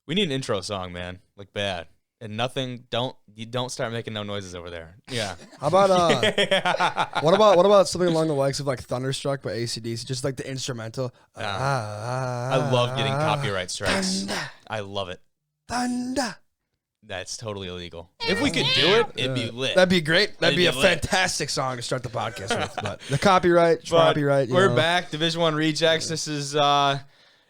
We need an intro song, man. Like bad. And nothing. Don't start making no noises over there. Yeah. How about what about something along the likes of like Thunderstruck by AC/DC, just like the instrumental. I love getting copyright strikes. Thunder, I love it. thunder. That's totally illegal. If we could do it, it'd be lit. That'd be great. That'd be a lit. fantastic song to start the podcast with. But the copyright. We're back. Division I Rejects. This is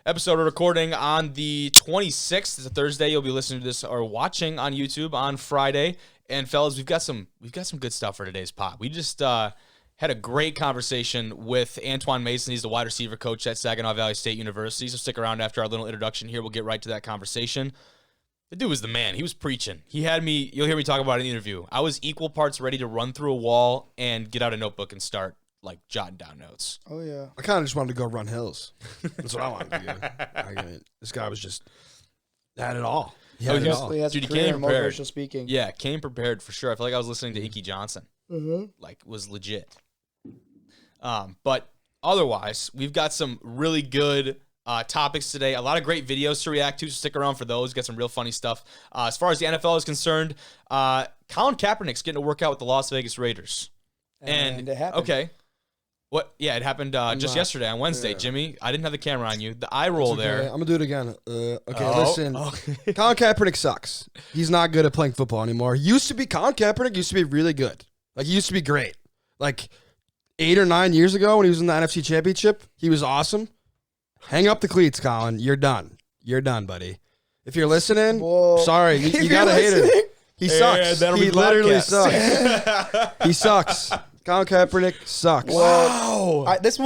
episode we're recording on the 26th. It's a Thursday. You'll be listening to this or watching on YouTube on Friday. And fellas, we've got some good stuff for today's pod. We just had a great conversation with Antoine Mason. He's the wide receiver coach at Saginaw Valley State University. So stick around after our little introduction here. We'll get right to that conversation. The dude was the man. He was preaching. He had me, you'll hear me talk about it in the interview. I was equal parts ready to run through a wall and get out a notebook and start like jotting down notes. Oh, yeah. I kind of just wanted to go run hills. That's what I wanted to do. I mean, this guy was just had it all. He had it all. He has Dude, a he career came in prepared. motivational speaking. Yeah, came prepared for sure. I feel like I was listening to Inky Johnson. Mm-hmm. Like, was legit. But otherwise, we've got some really good topics today. A lot of great videos to react to, so stick around for those. Got some real funny stuff. As far as the NFL is concerned, Colin Kaepernick's getting to work out with the Las Vegas Raiders. And it happened. Okay. What? Yeah, it happened just yesterday on Wednesday, Yeah. Jimmy. I didn't have the camera on you. The eye roll Okay, there. I'm gonna do it again. Okay, Oh. listen. Colin Kaepernick sucks. He's not good at playing football anymore. Colin Kaepernick used to be really good. Like, he used to be great. Like 8 or 9 years ago when he was in the NFC Championship, he was awesome. Hang up the cleats, Colin. You're done. You're done, buddy. If you're listening, Whoa. sorry. You gotta hate him. He sucks. that'll be He literally podcast. sucks. He sucks. Colin Kaepernick sucks. Wow. That is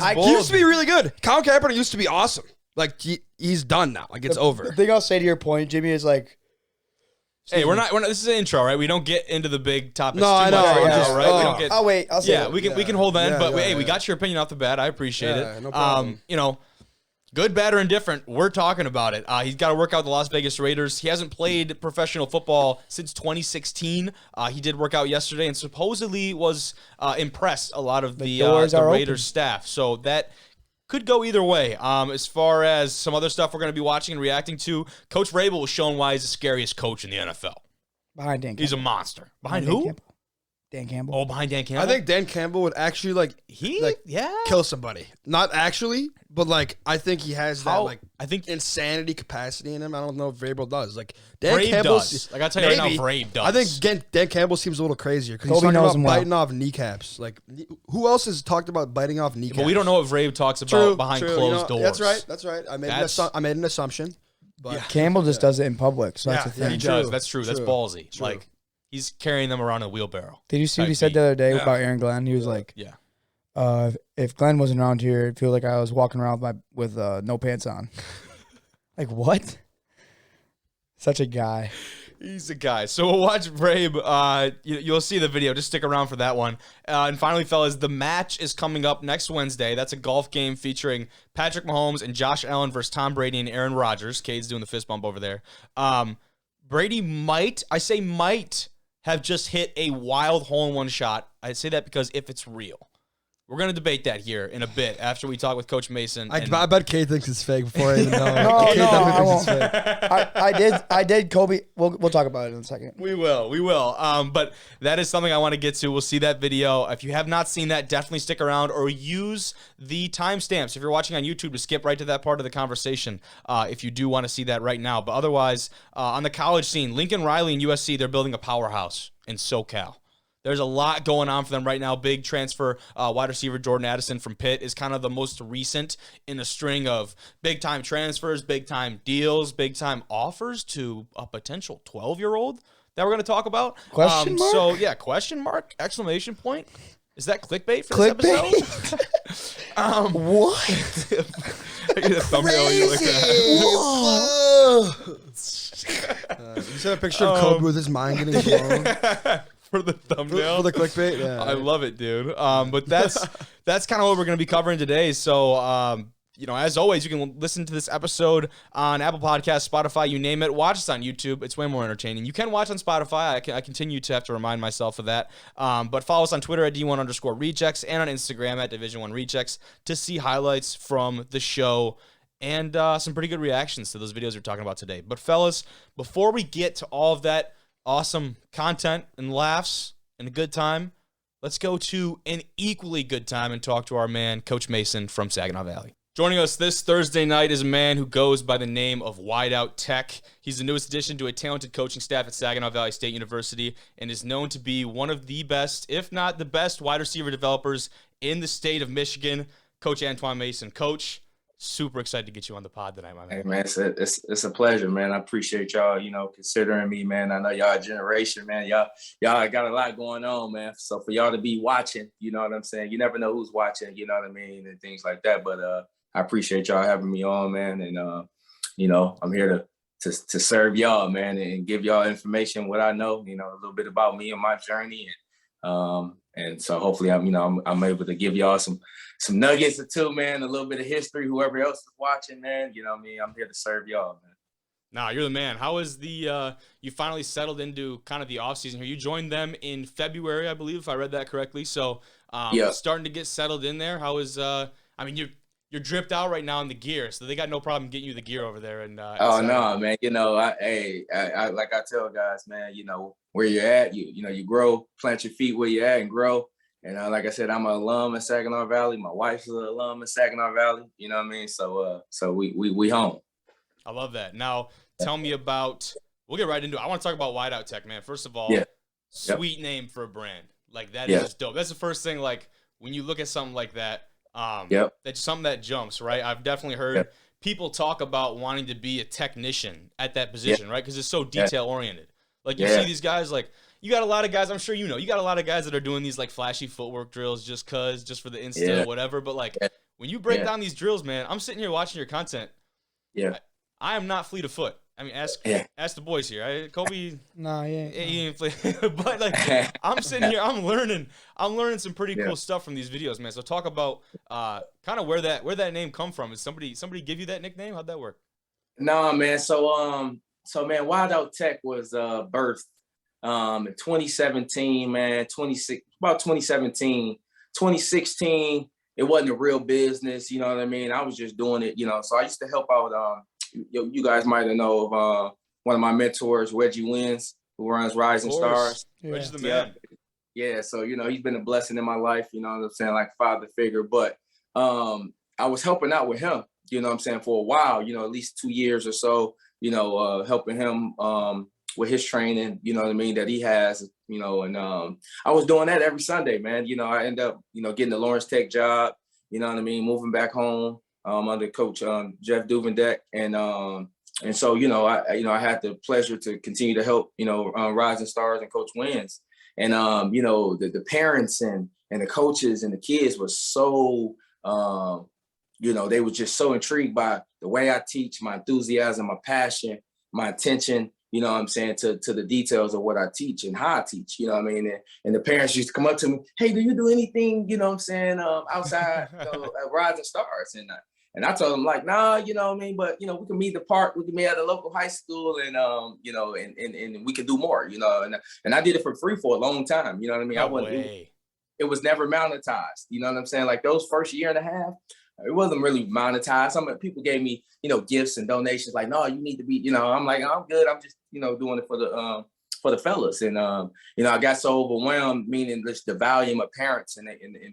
He bold. used to be really good. Colin Kaepernick used to be awesome. Like, he's done now. Like, it's over. The thing I'll say to your point, Jimmy, is like, Hey, we're not. This is an intro, right? We don't get into the big topics No, too I much know, right I now, just- right? We don't get. I'll wait. I'll say Yeah, that. we can hold on, Yeah, but yeah, hey, we yeah. got your opinion off the bat. I appreciate Yeah, it. no problem. You know, good, bad, or indifferent, we're talking about it. He's got to work out with the Las Vegas Raiders. He hasn't played professional football since 2016. He did work out yesterday and supposedly was impressed a lot of the doors are Raiders open. staff. So that could go either way. As far as some other stuff we're going to be watching and reacting to, Coach Vrabel was shown why he's the scariest coach in the NFL. behind Dan Campbell. He's a monster. Behind Dan who? Campbell. Dan Campbell. Oh, behind Dan Campbell. I think Dan Campbell would actually, like, Yeah. kill somebody. Not actually, but, like, I think he has that, How- like, I think insanity capacity in him. I don't know if Vrabel does. Like, Dan Vrabel Campbell's does. Like, I'll tell you right now, Vrabel does. I think Dan Campbell seems a little crazier because he's Kobe talking knows about him well. biting off kneecaps. Like, who else has talked about biting off kneecaps? But we don't know what Vrabel talks about behind closed doors. That's right. That's right. I made an assumption. But Campbell just does it in public, so that's Yeah, the He thing. does. True, That's true. That's true, ballsy. true. Like, he's carrying them around in a wheelbarrow. Did you see what he Type said beat. the other day Yeah. about Aaron Glenn? He was like, Yeah. if Glenn wasn't around here, it'd feel like I was walking around with no pants on. Like, what? Such a guy. He's a guy. So we'll watch Vrabel. You'll see the video. Just stick around for that one. And finally, fellas, the match is coming up next Wednesday. That's a golf game featuring Patrick Mahomes and Josh Allen versus Tom Brady and Aaron Rodgers. Cade's doing the fist bump over there. Brady might have just hit a wild hole-in-one shot. I say that because if it's real. We're going to debate that here in a bit after we talk with Coach Mason. I bet Kate thinks it's fake before I even know. No, Kate no, definitely I thinks it's fake. I did Kobe. We'll talk about it in a second. We will. But that is something I want to get to. We'll see that video. If you have not seen that, definitely stick around or use the timestamps. If you're watching on YouTube, to skip right to that part of the conversation if you do want to see that right now. But otherwise, on the college scene, Lincoln Riley and USC, they're building a powerhouse in SoCal. There's a lot going on for them right now. Big transfer, wide receiver Jordan Addison from Pitt is kind of the most recent in a string of big-time transfers, big-time deals, big-time offers to a potential 12-year-old that we're going to talk about. Question mark? So, yeah, question mark, exclamation point. Is that clickbait for Clickbait? this episode? What? I get a thumbnail you look at. You said a picture of Kobe with his mind getting blown. For the thumbnail. For the clickbait? Yeah. I love it, dude. But that's kind of what we're going to be covering today. So, as always, you can listen to this episode on Apple Podcasts, Spotify, you name it. Watch us on YouTube. It's way more entertaining. You can watch on Spotify. I continue to have to remind myself of that. But follow us on Twitter at D1_Rejects and on Instagram at Division I Rejects to see highlights from the show and some pretty good reactions to those videos we're talking about today. But fellas, before we get to all of that awesome content and laughs and a good time, let's go to an equally good time and talk to our man, Coach Mason from Saginaw Valley. Joining us this Thursday night is a man who goes by the name of Wideout Tech. He's the newest addition to a talented coaching staff at Saginaw Valley State University and is known to be one of the best, if not the best, wide receiver developers in the state of Michigan. Coach Antoine Mason. Coach, super excited to get you on the pod tonight, my man. Hey, man, it's a pleasure, man. I appreciate y'all, considering me, man. I know y'all a generation, man. Y'all got a lot going on, man. So for y'all to be watching, you know what I'm saying? You never know who's watching, you know what I mean, and things like that. But I appreciate y'all having me on, man. And, I'm here to serve y'all, man, and give y'all information, what I know, a little bit about me and my journey. And so hopefully I'm able to give y'all some nuggets or two, man, a little bit of history, whoever else is watching, man. You know what I mean? I'm here to serve y'all, man. Nah, you're the man. How is the you finally settled into kind of the offseason here? You joined them in February, I believe, if I read that correctly. So starting to get settled in there. How is you're dripped out right now in the gear, so they got no problem getting you the gear over there. And no, man. I like I tell guys, man. Where you're at, you grow, plant your feet where you're at, and grow. And like I said, I'm an alum in Saginaw Valley. My wife's an alum in Saginaw Valley. You know what I mean? So we home. I love that. Now, tell me about. We'll get right into it. I want to talk about Wideout Tech, man. First of all, sweet name for a brand. Like that is just dope. That's the first thing. Like when you look at something like that. That's something that jumps, right? I've definitely heard people talk about wanting to be a technician at that position, right? Because it's so detail oriented. Like you see these guys, like you got a lot of guys. I'm sure you got a lot of guys that are doing these like flashy footwork drills just for the Insta, whatever. But like when you break down these drills, man, I'm sitting here watching your content. Yeah, I am not fleet of foot. I mean, ask the boys here. Right? Kobe. No, he ain't fleet. But like, I'm sitting here. I'm learning some pretty cool stuff from these videos, man. So talk about kind of where that name come from. Is somebody give you that nickname? How'd that work? No, man. So man, Wideout Tech was birthed in 2017, man. 2017, 2016. It wasn't a real business, you know what I mean? I was just doing it, So I used to help out. You guys might have know of one of my mentors, Reggie Wins, who runs Rising Stars. Yeah. Reggie's the man. Yeah, so he's been a blessing in my life, you know what I'm saying, like father figure. But I was helping out with him, you know what I'm saying, for a while, at least 2 years or so, helping him with his training, you know what I mean, that he has, and I was doing that every Sunday, man. I end up, getting the Lawrence Tech job, you know what I mean, moving back home. Under Coach Jeff Duvendeck, and so I had the pleasure to continue to help Rising Stars and Coach Wins, and the parents and the coaches and the kids were so they were just so intrigued by the way I teach, my enthusiasm, my passion, my attention. You know what I'm saying, to the details of what I teach and how I teach, you know what I mean? And the parents used to come up to me, hey, do you do anything, you know what I'm saying, outside at Rising Stars? And I told them, like, nah, you know what I mean? But, we can meet at the park, we can meet at a local high school, and, and we can do more, and I did it for free for a long time, you know what I mean? It was never monetized, you know what I'm saying? Like those first year and a half, it wasn't really monetized. Some people gave me, gifts and donations. Like, no, you need to be, I'm like, I'm good. I'm just, doing it for the fellas. And, I got so overwhelmed, meaning just the volume of parents and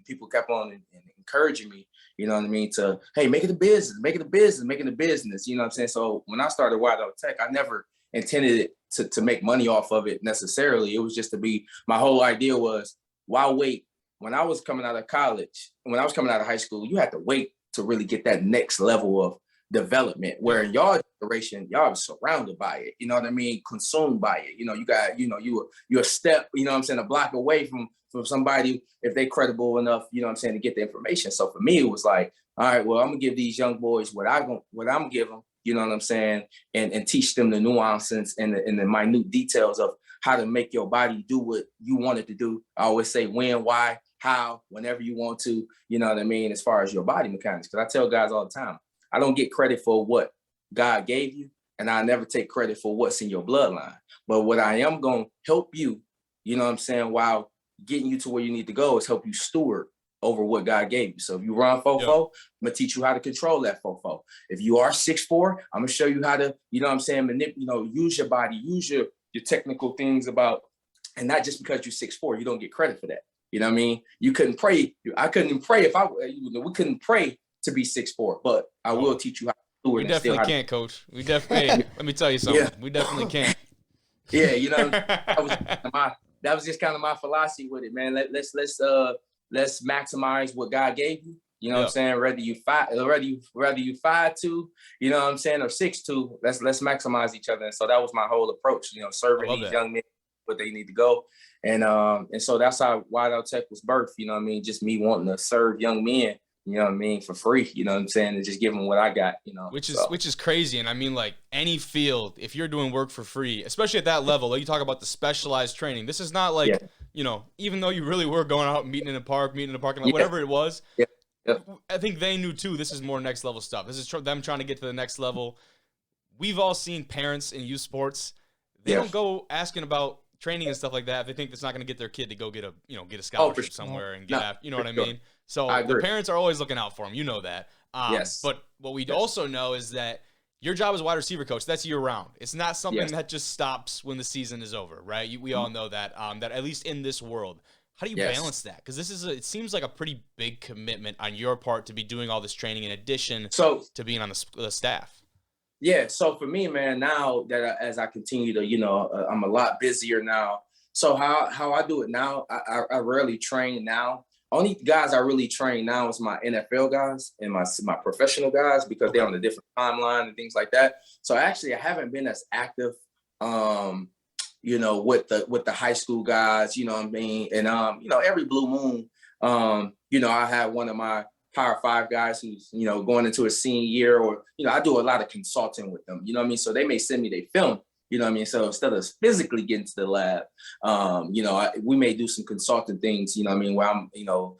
people kept on and encouraging me, you know what I mean? To, hey, make it a business, make it a business, making a business. You know what I'm saying? So when I started Wideout Tech, I never intended it to make money off of it necessarily. It was just to be, my whole idea was, why wait? When I was coming out of college, when I was coming out of high school, you had to wait to really get that next level of development, where in your generation, y'all are surrounded by it, you know what I mean? Consumed by it. You got, you're a step, you know what I'm saying, a block away from somebody, if they credible enough, you know what I'm saying, to get the information. So for me, it was like, all right, well, I'm gonna give these young boys what I'm gonna give them, you know what I'm saying, and teach them the nuances and the minute details of how to make your body do what you want it to do. I always say when, why, how, whenever you want to, you know what I mean, as far as your body mechanics. Because I tell guys all the time, I don't get credit for what God gave you, and I never take credit for what's in your bloodline. But what I am going to help you, you know what I'm saying, while getting you to where you need to go, is help you steward over what God gave you. So if you run 4-4, I'm gonna teach you how to control that 4-4. If you are 6'4", I'm gonna show you how to, you know what I'm saying, use your body, use your technical things about, and not just because you're 6'4", you don't get credit for that. You know what I mean? You couldn't pray. I couldn't pray we couldn't pray to be 6'4", but I will teach you how to do it. We definitely can't, Coach. We definitely. Let me tell you something. Yeah. We definitely can't. Yeah, you know, that was just kind of my philosophy with it, man. Let's maximize what God gave you. You know what I'm saying? Whether you 5'2", you know what I'm saying, or 6'2", let's maximize each other. And so that was my whole approach. You know, serving these young men where they need to go. And so that's how Wideout Tech was birthed. You know what I mean? Just me wanting to serve young men, you know what I mean, for free, you know what I'm saying, and just give them what I got, you know. Which is crazy. And I mean, like, any field, if you're doing work for free, especially at that level, like you talk about the specialized training, this is not like, you know, even though you really were going out and meeting in a parking lot, whatever it was, I think they knew too, this is more next level stuff. This is them trying to get to the next level. We've all seen parents in youth sports. They don't go asking about training and stuff like that if they think that's not going to get their kid to go get a scholarship somewhere and get you know what I mean? So the parents are always looking out for them. You know that. But what we also know is that your job as a wide receiver coach, that's year round. It's not something that just stops when the season is over, right? We all know that, that at least in this world. How do you balance that? Because it seems like a pretty big commitment on your part to be doing all this training in addition to being on the staff. Yeah, so for me, man, now that as I continue to, you know, I'm a lot busier now. So how I do it now, I rarely train now. Only guys I really train now is my NFL guys and my professional guys, because they're on a different timeline and things like that. So actually, I haven't been as active, you know, with the high school guys, you know what I mean? And, you know, every blue moon, you know, I have one of my Power 5 guys who's, you know, going into a senior year, or, you know, I do a lot of consulting with them, you know what I mean? So they may send me their film, you know what I mean? So instead of physically getting to the lab, you know, we may do some consulting things, you know what I mean? Where I'm, you know,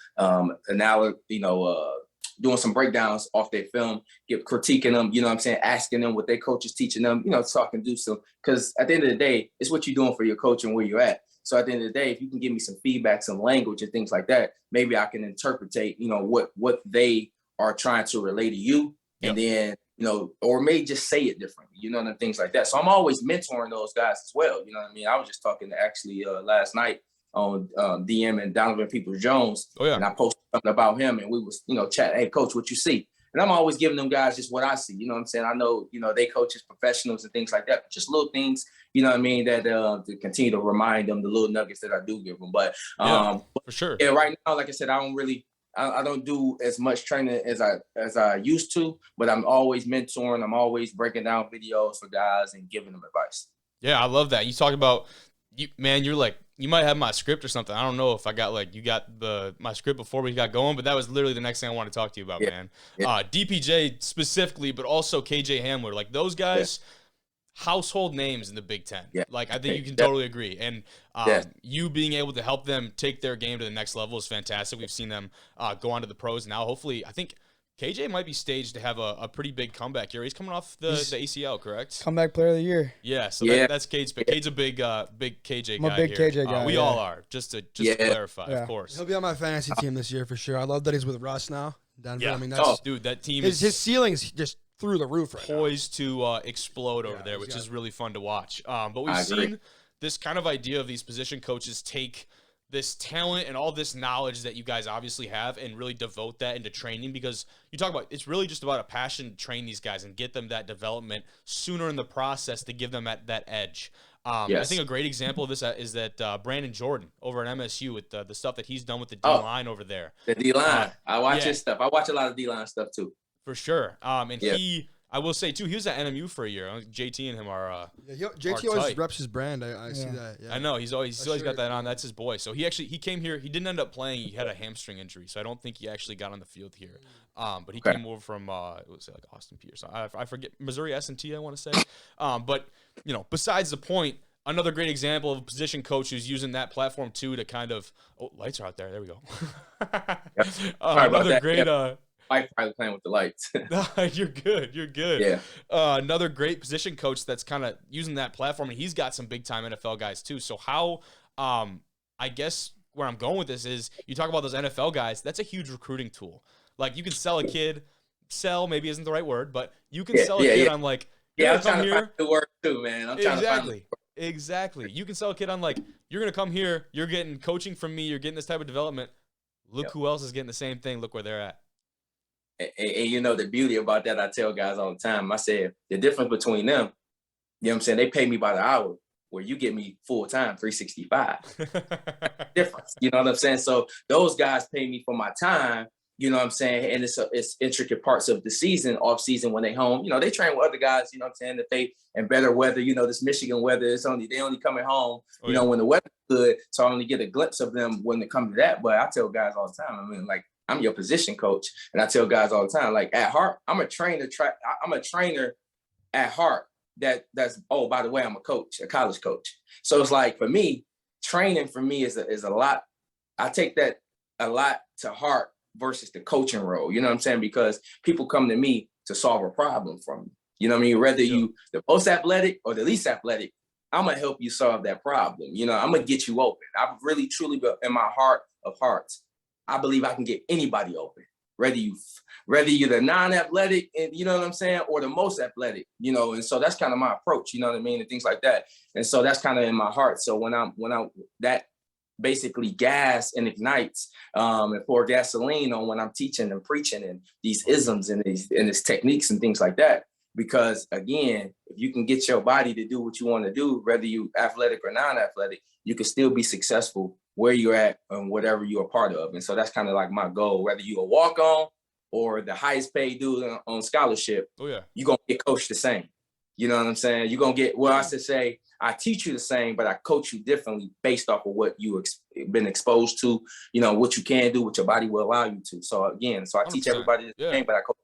doing some breakdowns off their film, critiquing them, you know what I'm saying? Asking them what their coach is teaching them, you know, talking, do some, because at the end of the day, it's what you're doing for your coach and where you're at. So at the end of the day, if you can give me some feedback, some language and things like that, maybe I can interpretate, you know, what they are trying to relay to you. And then, you know, or may just say it differently, you know, and things like that. So I'm always mentoring those guys as well. You know what I mean? I was just talking to actually last night on DM and Donovan Peoples-Jones. And I posted something about him, and we was, you know, chatting, hey, coach, what you see? And I'm always giving them guys just what I see. You know what I'm saying? I know, you know, they coaches, professionals and things like that, but just little things, you know what I mean, that to continue to remind them the little nuggets that I do give them. But for sure. Yeah, right now, like I said, I don't do as much training as I used to, but I'm always mentoring. I'm always breaking down videos for guys and giving them advice. Yeah, I love that. You talk about, you're like, you might have my script or something. I don't know if I got my script before we got going, but that was literally the next thing I want to talk to you about, man. DPJ specifically, but also KJ Hamler, like those guys, household names in the Big Ten. Like, I think you can totally agree. And you being able to help them take their game to the next level is fantastic. We've seen them go on to the pros now. Hopefully, I think KJ might be staged to have a pretty big comeback here. He's coming off the ACL, correct? Comeback player of the year. Yeah, so that's Cade's pick. Cade's a big KJ guy. I'm a big KJ guy. We all are, just to clarify, of course. He'll be on my fantasy team this year for sure. I love that he's with Russ now. Denver. I mean, that's dude, that team his ceiling's just through the roof right now. Poised to explode over there, which is really fun to watch. But we've seen this kind of idea of these position coaches take this talent and all this knowledge that you guys obviously have and really devote that into training, because you talk about, it's really just about a passion to train these guys and get them that development sooner in the process to give them that edge. I think a great example of this is that Brandon Jordan over at MSU with the stuff that he's done with the D-line over there. The D-line. I watch his stuff. I watch a lot of D-line stuff too. For sure. I will say, too, he was at NMU for a year. JT and him are JT always reps his brand. I see that. Yeah. I know. He's always got that on. That's his boy. So he came here. He didn't end up playing. He had a hamstring injury, so I don't think he actually got on the field here. But he came over from, it was like Austin Peay or something. I forget. Missouri S&T, I want to say. But, you know, besides the point, another great example of a position coach who's using that platform, too, to kind of – oh, lights are out there. There we go. Another great Mike probably playing with the lights. You're good. You're good. Yeah. Another great position coach that's kind of using that platform, and he's got some big time NFL guys too. So how, I guess where I'm going with this is you talk about those NFL guys. That's a huge recruiting tool. Like you can sell a kid. Sell maybe isn't the right word, but you can sell a kid on like you're I'm gonna come trying to here. find the word too, man. I'm trying to find Exactly. You can sell a kid on like you're gonna come here. You're getting coaching from me. You're getting this type of development. Look who else is getting the same thing. Look where they're at. And you know the beauty about that, I tell guys all the time. I said the difference between them, you know what I'm saying? They pay me by the hour, where you get me full time, 365. Difference, you know what I'm saying? So those guys pay me for my time. You know what I'm saying? And it's intricate parts of the season, off season when they home. You know, they train with other guys, you know what I'm saying, that they in better weather, you know, this Michigan weather, they only coming home, you know, when the weather's good. So I only get a glimpse of them when it comes to that. But I tell guys all the time, I mean, like, I'm your position coach. And I tell guys all the time, like at heart, I'm a trainer at heart. That's by the way, I'm a coach, a college coach. So it's like for me, training for me is a lot. I take that a lot to heart versus the coaching role, you know what I'm saying? Because people come to me to solve a problem for me. You know what I mean? Whether you the most athletic or the least athletic, I'm gonna help you solve that problem. You know, I'm gonna get you open. I've really truly in my heart of hearts, I believe I can get anybody open. Whether you're the non-athletic, and you know what I'm saying, or the most athletic, you know, and so that's kind of my approach, you know what I mean, and things like that. And so that's kind of in my heart. So when I'm that basically gas and ignites and pour gasoline on when I'm teaching and preaching and these isms and these techniques and things like that. Because again, if you can get your body to do what you want to do, whether you athletic or non-athletic, you can still be successful where you're at and whatever you're a part of. And so that's kind of like my goal, whether you a walk-on or the highest paid dude on scholarship, you're going to get coached the same. You know what I'm saying? You're going to get, well, I should say, I teach you the same, but I coach you differently based off of what you been exposed to, you know, what you can do, what your body will allow you to. So again, I teach everybody the same, but I coach.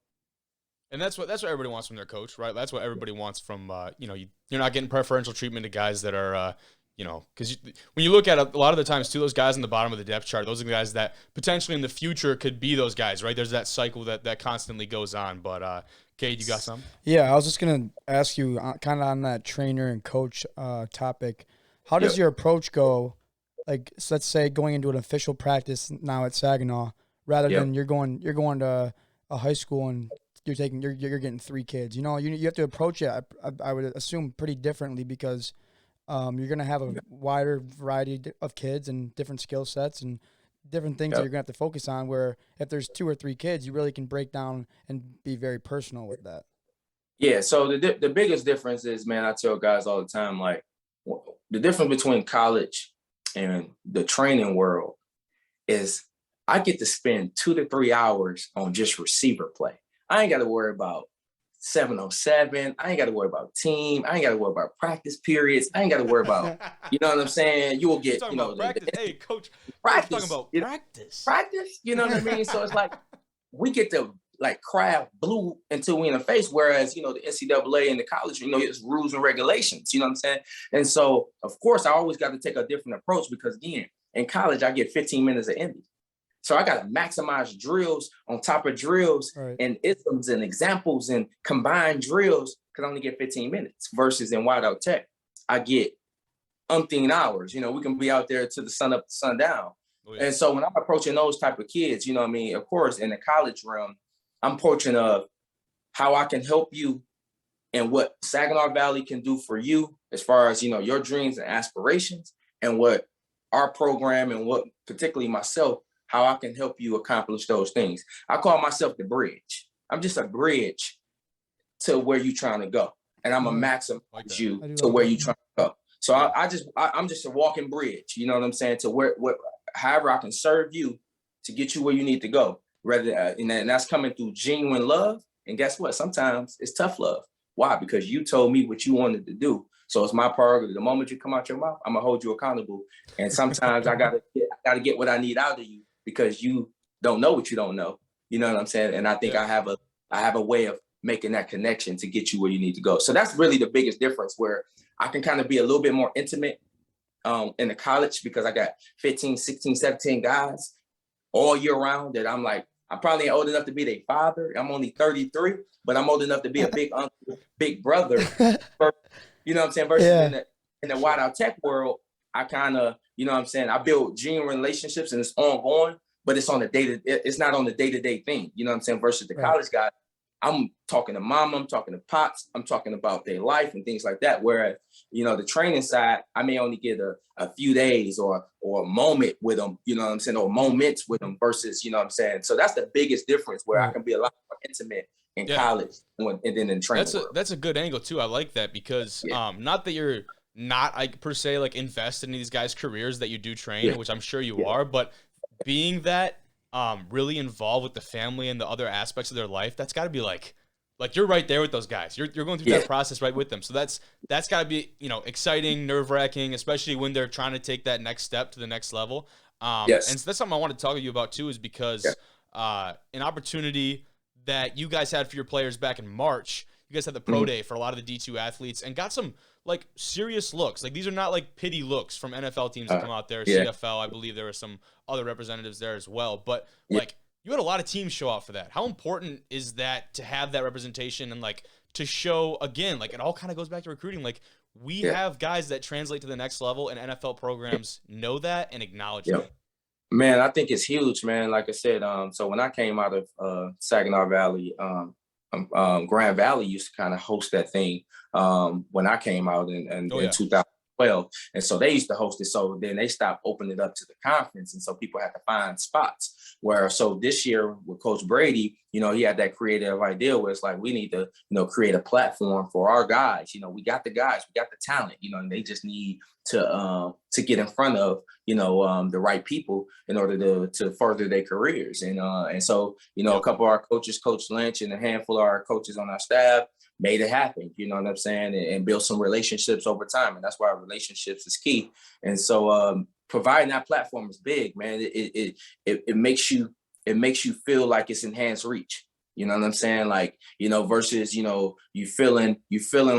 And that's what everybody wants from their coach, right? That's what everybody wants from, you know, you're not getting preferential treatment to guys that are, you know, because when you look at a lot of the times too, those guys in the bottom of the depth chart, those are the guys that potentially in the future could be those guys, right? There's that cycle that constantly goes on. But Cade, you got some? Yeah, I was just gonna ask you kind of on that trainer and coach topic. How does your approach go? Like, so let's say going into an official practice now at Saginaw, rather than you're going to a high school and you're getting 3 kids. You know, you have to approach it. I would assume pretty differently because you're going to have a wider variety of kids and different skill sets and different things that you're going to have to focus on, where if there's 2 or 3 kids, you really can break down and be very personal with that. Yeah. So the biggest difference is, man, I tell guys all the time, like the difference between college and the training world is I get to spend 2 to 3 hours on just receiver play. I ain't got to worry about 707. I ain't got to worry about team. I ain't got to worry about practice periods. I ain't got to worry about, you know what I'm saying? You will get, you know, practice. Hey, coach, practice. Talking about practice. Practice, you know what I mean? So it's like we get to like craft blue until we in the face, whereas, you know, the NCAA and the college, you know, it's rules and regulations, you know what I'm saying? And so, of course, I always got to take a different approach because, again, in college, I get 15 minutes of Indy. So I got to maximize drills on top of drills and isms and examples and combined drills because I only get 15 minutes versus in Wideout Tech, I get umpteen hours. You know, we can be out there to the sun up, the sun down. And so when I'm approaching those type of kids, you know what I mean? Of course, in the college realm, I'm approaching how I can help you and what Saginaw Valley can do for you as far as, you know, your dreams and aspirations and what our program and what particularly myself, how I can help you accomplish those things. I call myself the bridge. I'm just a bridge to where you're trying to go. And I'm going to maximize you to where you're trying to go. So I'm just a walking bridge, you know what I'm saying? To however I can serve you to get you where you need to go. And that's coming through genuine love. And guess what? Sometimes it's tough love. Why? Because you told me what you wanted to do. So it's my prerogative. The moment you come out your mouth, I'm gonna hold you accountable. And sometimes I gotta get what I need out of you because you don't know what you don't know. You know what I'm saying? And I think I have a way of making that connection to get you where you need to go. So that's really the biggest difference, where I can kind of be a little bit more intimate in the college because I got 15, 16, 17 guys all year round that I'm like, I'm probably old enough to be their father. I'm only 33, but I'm old enough to be a big uncle, big brother. You know what I'm saying? Versus in the Wideout Tech world, I kind of, you know what I'm saying, I build genuine relationships and it's ongoing, but it's on the it's not on the day-to-day thing, you know what I'm saying, versus the college guy. I'm talking to mama, I'm talking to pops, I'm talking about their life and things like that. Whereas, you know, the training side, I may only get a few days or a moment with them, you know what I'm saying, or moments with them versus, you know what I'm saying. So that's the biggest difference where I can be a lot more intimate in college and then in training. That's a good angle too. I like that because not that you're not per se like invested in these guys' careers that you do train, which I'm sure you are, but being that really involved with the family and the other aspects of their life, that's got to be like you're right there with those guys. You're going through that process right with them. So that's got to be, you know, exciting, nerve-wracking, especially when they're trying to take that next step to the next level. And so that's something I want to talk to you about too, is because an opportunity that you guys had for your players back in March, you guys had the pro day for a lot of the D2 athletes and got some like serious looks. Like these are not like pity looks from NFL teams that come out there. CFL, I believe there were some other representatives there as well. But like you had a lot of teams show out for that. How important is that to have that representation and like to show again, like it all kind of goes back to recruiting. Like we have guys that translate to the next level and NFL programs know that and acknowledge that. Man, I think it's huge, man. Like I said, so when I came out of Saginaw Valley, Grand Valley used to kind of host that thing when I came out in 2012. And so they used to host it. So then they stopped opening it up to the conference. And so people had to find spots so this year with Coach Brady, you know, he had that creative idea where it's like, we need to, you know, create a platform for our guys. You know, we got the guys, we got the talent, you know, and they just need to get in front of, you know, the right people in order to further their careers. And so, you know, a couple of our coaches, Coach Lynch and a handful of our coaches on our staff made it happen, you know what I'm saying, and build some relationships over time. And that's why relationships is key. And so providing that platform is big, man. It makes you feel like it's enhanced reach. You know what I'm saying? Like, you know, versus, you know, you feeling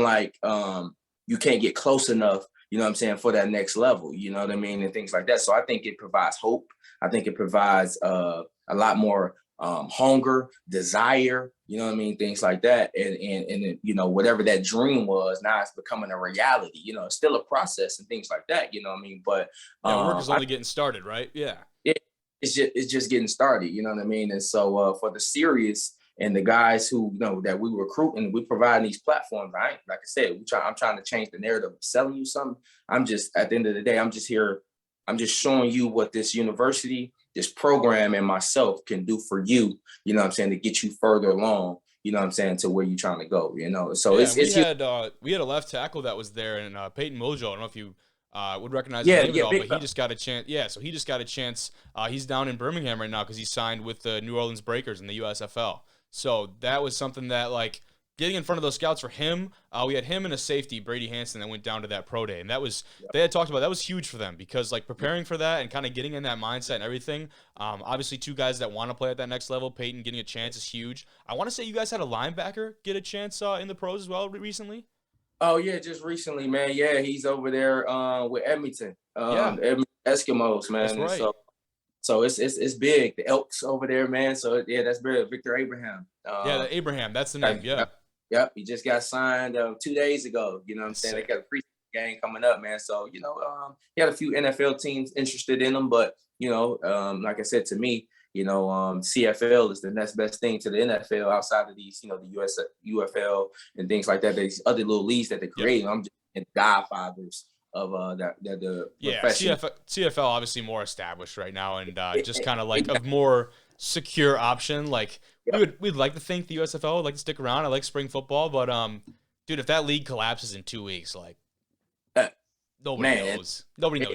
like you can't get close enough, you know what I'm saying, for that next level, you know what I mean, and things like that. So I think it provides hope. I think it provides a lot more hunger, desire, you know what I mean, things like that. And you know, whatever that dream was, now it's becoming a reality. You know, it's still a process and things like that, you know what I mean? But work is only getting started, right? It's just getting started, you know what I mean? And so for the serious and the guys who, you know, that we recruit and we provide these platforms, like I said, I'm trying to change the narrative of selling you something. I'm just, at the end of the day, I'm just here. I'm just showing you what this university, this program, and myself can do for you, you know what I'm saying, to get you further along, you know what I'm saying, to where you're trying to go, you know? So we had a left tackle that was there, and Peyton Mojo, I don't know if you would recognize his name at all, but he just got a chance. Yeah, so he just got a chance. He's down in Birmingham right now because he signed with the New Orleans Breakers in the USFL. So that was something that, like, getting in front of those scouts for him, we had him and a safety, Brady Hansen, that went down to that pro day. And that was, they had talked about, that was huge for them because, like, preparing for that and kind of getting in that mindset and everything, obviously two guys that want to play at that next level, Peyton getting a chance is huge. I want to say you guys had a linebacker get a chance in the pros as well recently. Oh, yeah, just recently, man. Yeah, he's over there with Edmonton, Edmonton Eskimos, man. That's right. So it's big. The Elks over there, man. So, yeah, that's big. Victor Abraham. The Abraham. That's the name, Yep, he just got signed 2 days ago. You know what I'm saying? They got a preseason game coming up, man. So, you know, he had a few NFL teams interested in him, but, you know, like I said, to me, you know, CFL is the next best thing to the NFL outside of these, you know, the UFL and things like that. These other little leagues that they create. I'm just in godfathers of the profession. CFL obviously more established right now and just kind of like a more secure option. Like we'd like to think the USFL would like to stick around. I like spring football, but dude, if that league collapses in 2 weeks, like nobody knows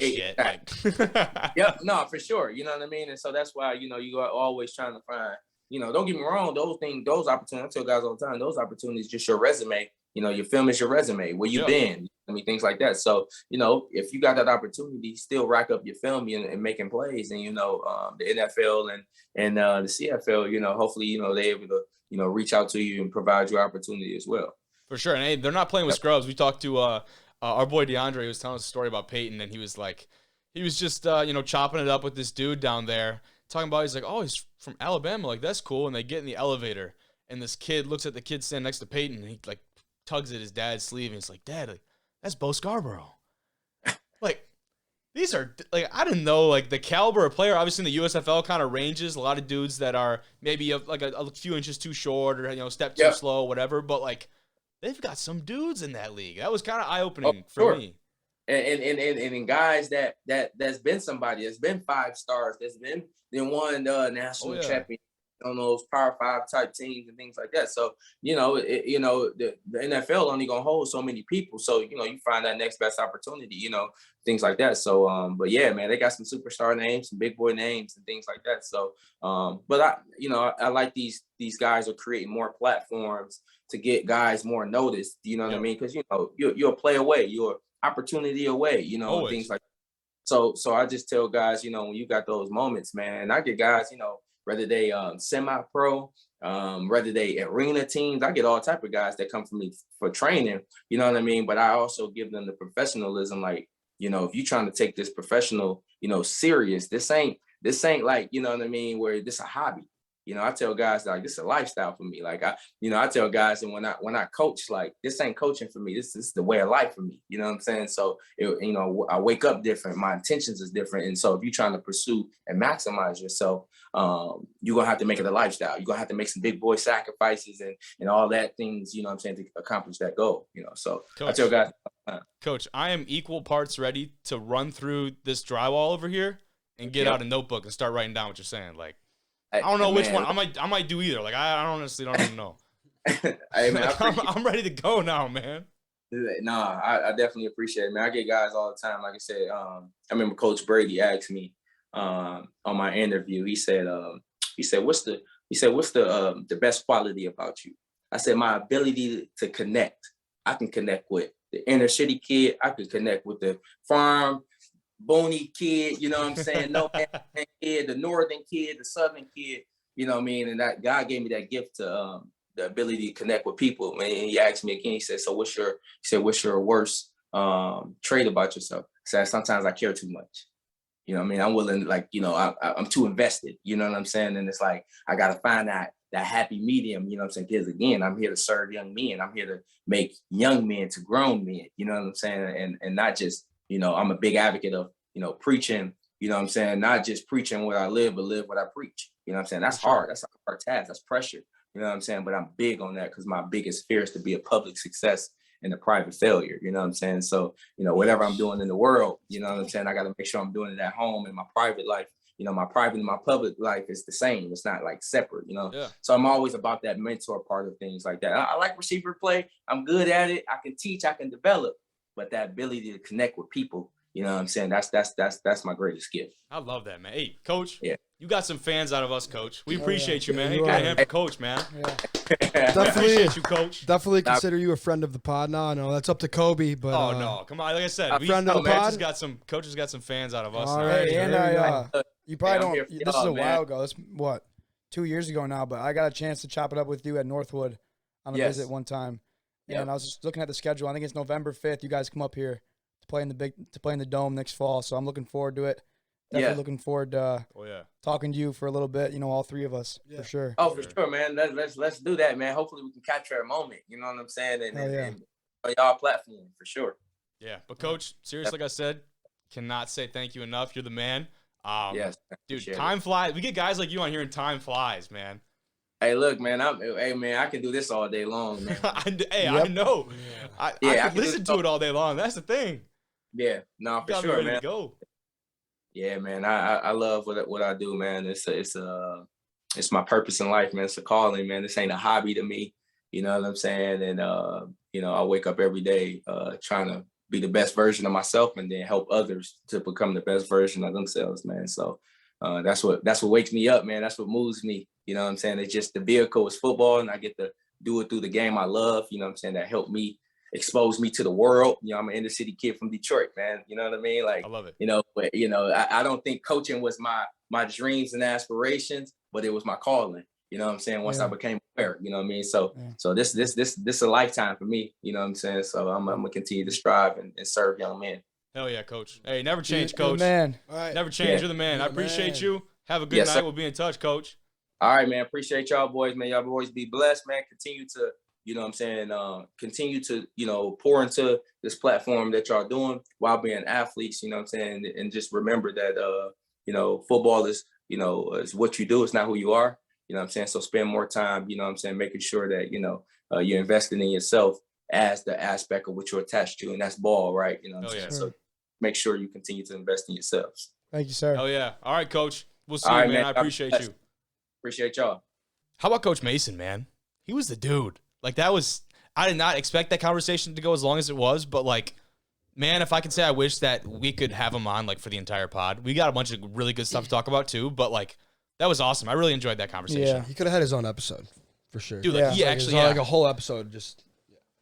shit. Like no, for sure. You know what I mean? And so that's why, you know, you are always trying to find, you know, don't get me wrong, those opportunities, I tell guys all the time, those opportunities, just your resume, you know, your film is your resume, where you've been, I mean, things like that. So, you know, if you got that opportunity, still rack up your film and making plays, and, you know, the NFL and the CFL, you know, hopefully, you know, they're able to, you know, reach out to you and provide you opportunity as well. For sure. And hey, they're not playing with scrubs. We talked to our boy DeAndre, was telling us a story about Peyton, and he was like, he was just, you know, chopping it up with this dude down there, talking about, he's like, oh, he's from Alabama, like, that's cool. And they get in the elevator, and this kid looks at the kid standing next to Peyton, and he, like, tugs at his dad's sleeve, and he's like, Dad, like, that's Bo Scarborough. Like, These are like I didn't know like the caliber of player. Obviously, in the USFL kind of ranges. A lot of dudes that are maybe a few inches too short or step too slow, whatever. But like they've got some dudes in that league. That was kind of eye opening for me. And guys that's been somebody that's been 5 stars, that's been won national champion on those Power 5 type teams and things like that. So the NFL only gonna hold so many people. So you find that next best opportunity. Things like that. So but yeah, man, they got some superstar names, some big boy names, and things like that. So but I like these guys are creating more platforms to get guys more noticed. You know what I mean? Because you're a play away, you're opportunity away. Things like. So I just tell guys, when you got those moments, man, I get guys, whether they semi-pro, whether they arena teams, I get all type of guys that come from me for training, you know what I mean? But I also give them the professionalism, like, if you're trying to take this professional, serious, this ain't like, you know what I mean, where this a hobby. I tell guys like this is a lifestyle for me. Like I tell guys, and when I coach, like this ain't coaching for me. This is the way of life for me. You know what I'm saying? So I wake up different. My intentions is different. And so if you're trying to pursue and maximize yourself, you're gonna have to make it a lifestyle. You're gonna have to make some big boy sacrifices and all that things. You know what I'm saying, to accomplish that goal. So Coach, I tell guys, Coach, I am equal parts ready to run through this drywall over here and get out a notebook and start writing down what you're saying. Like. I don't know which one. I might do either. Like I honestly don't even know. Hey, man, I'm ready to go now, man. Nah, I definitely appreciate it, man. I get guys all the time. Like I said, I remember Coach Brady asked me on my interview. He said, what's the best quality about you? I said, my ability to connect. I can connect with the inner city kid. I can connect with the farm bony kid, you know what I'm saying? No kid, the northern kid, the southern kid, you know what I mean? And that God gave me that gift to the ability to connect with people. And he asked me again, he said, what's your worst trait about yourself? I said, sometimes I care too much. You know what I mean? I'm willing, like, I'm too invested, you know what I'm saying? And it's like, I got to find that happy medium, you know what I'm saying? Because again, I'm here to serve young men. I'm here to make young men to grown men, you know what I'm saying? And not just, I'm a big advocate of, preaching, you know what I'm saying? Not just preaching what I live, but live what I preach. You know what I'm saying? That's hard. That's a hard task. That's pressure. You know what I'm saying? But I'm big on that because my biggest fear is to be a public success and a private failure. You know what I'm saying? So, whatever I'm doing in the world, you know what I'm saying? I got to make sure I'm doing it at home in my private life. My private and my public life is the same. It's not like separate, Yeah. So I'm always about that mentor part of things like that. I like receiver play. I'm good at it. I can teach, I can develop, but that ability to connect with people, you know what I'm saying? That's my greatest gift. I love that, man. Hey, Coach. Yeah. You got some fans out of us, Coach. We appreciate you, man. Hey, got a hand for Coach, man. Yeah. Definitely appreciate you, Coach. Definitely consider you a friend of the pod now. I know that's up to Kobe, but no, come on. Like I said, friend of the pod. Coach has got some fans out of us. All right, and you probably don't. This is a while ago. This what 2 years ago now, but I got a chance to chop it up with you at Northwood on a visit one time, and I was just looking at the schedule. I think it's November 5th. You guys come up here to play in the Dome next fall, so I'm looking forward to it. Definitely looking forward to talking to you for a little bit. All three of us for sure. Oh, for sure, man. Let's do that, man. Hopefully, we can capture a moment. You know what I'm saying? And on y'all platform for sure. Yeah, but Coach, seriously, like I said, cannot say thank you enough. You're the man. Yes, dude. Time flies. We get guys like you on here, and time flies, man. Hey, look, man. I can do this all day long, man. I know. I can listen to it all day long. That's the thing. Yeah, no, for sure, man. Go. Yeah, man. I love what I do, man. It's my purpose in life, man. It's a calling, man. This ain't a hobby to me. You know what I'm saying? And I wake up every day trying to be the best version of myself and then help others to become the best version of themselves, man. So that's what wakes me up, man. That's what moves me. You know what I'm saying? It's just the vehicle is football, and I get to do it through the game I love. You know what I'm saying? That helped me expose me to the world. I'm an inner city kid from Detroit, man. You know what I mean? Like, I love it. But I don't think coaching was my dreams and aspirations, but it was my calling. You know what I'm saying? Once I became aware, you know what I mean? So this is a lifetime for me. You know what I'm saying? So I'm gonna continue to strive and serve young men. Hell yeah, Coach. Hey, never change, Coach. Man. Right. Never change. You're the man. I appreciate you. Have a good night. We'll be in touch, Coach. All right, man. Appreciate y'all boys, man. Y'all boys be blessed, man. Continue to you know what I'm saying, continue to, you know, pour into this platform that y'all doing while being athletes, you know what I'm saying? And just remember that, you know, football is, you know, is what you do. It's not who you are, you know what I'm saying? So spend more time, you know what I'm saying, making sure that, you know, you're investing in yourself as the aspect of what you're attached to. And that's ball, right? You know what I'm saying? So make sure you continue to invest in yourselves. Thank you, sir. Oh, yeah. All right, Coach. We'll see All you, right, man. man. I appreciate you. Appreciate y'all. How about Coach Mason, man? He was the dude. Like, that was – I did not expect that conversation to go as long as it was, but, like, man, if I could say I wish that we could have him on, like, for the entire pod. We got a bunch of really good stuff to talk about, too, but, like, that was awesome. I really enjoyed that conversation. Yeah. He could have had his own episode, for sure. Dude, like, he actually – like a whole episode just –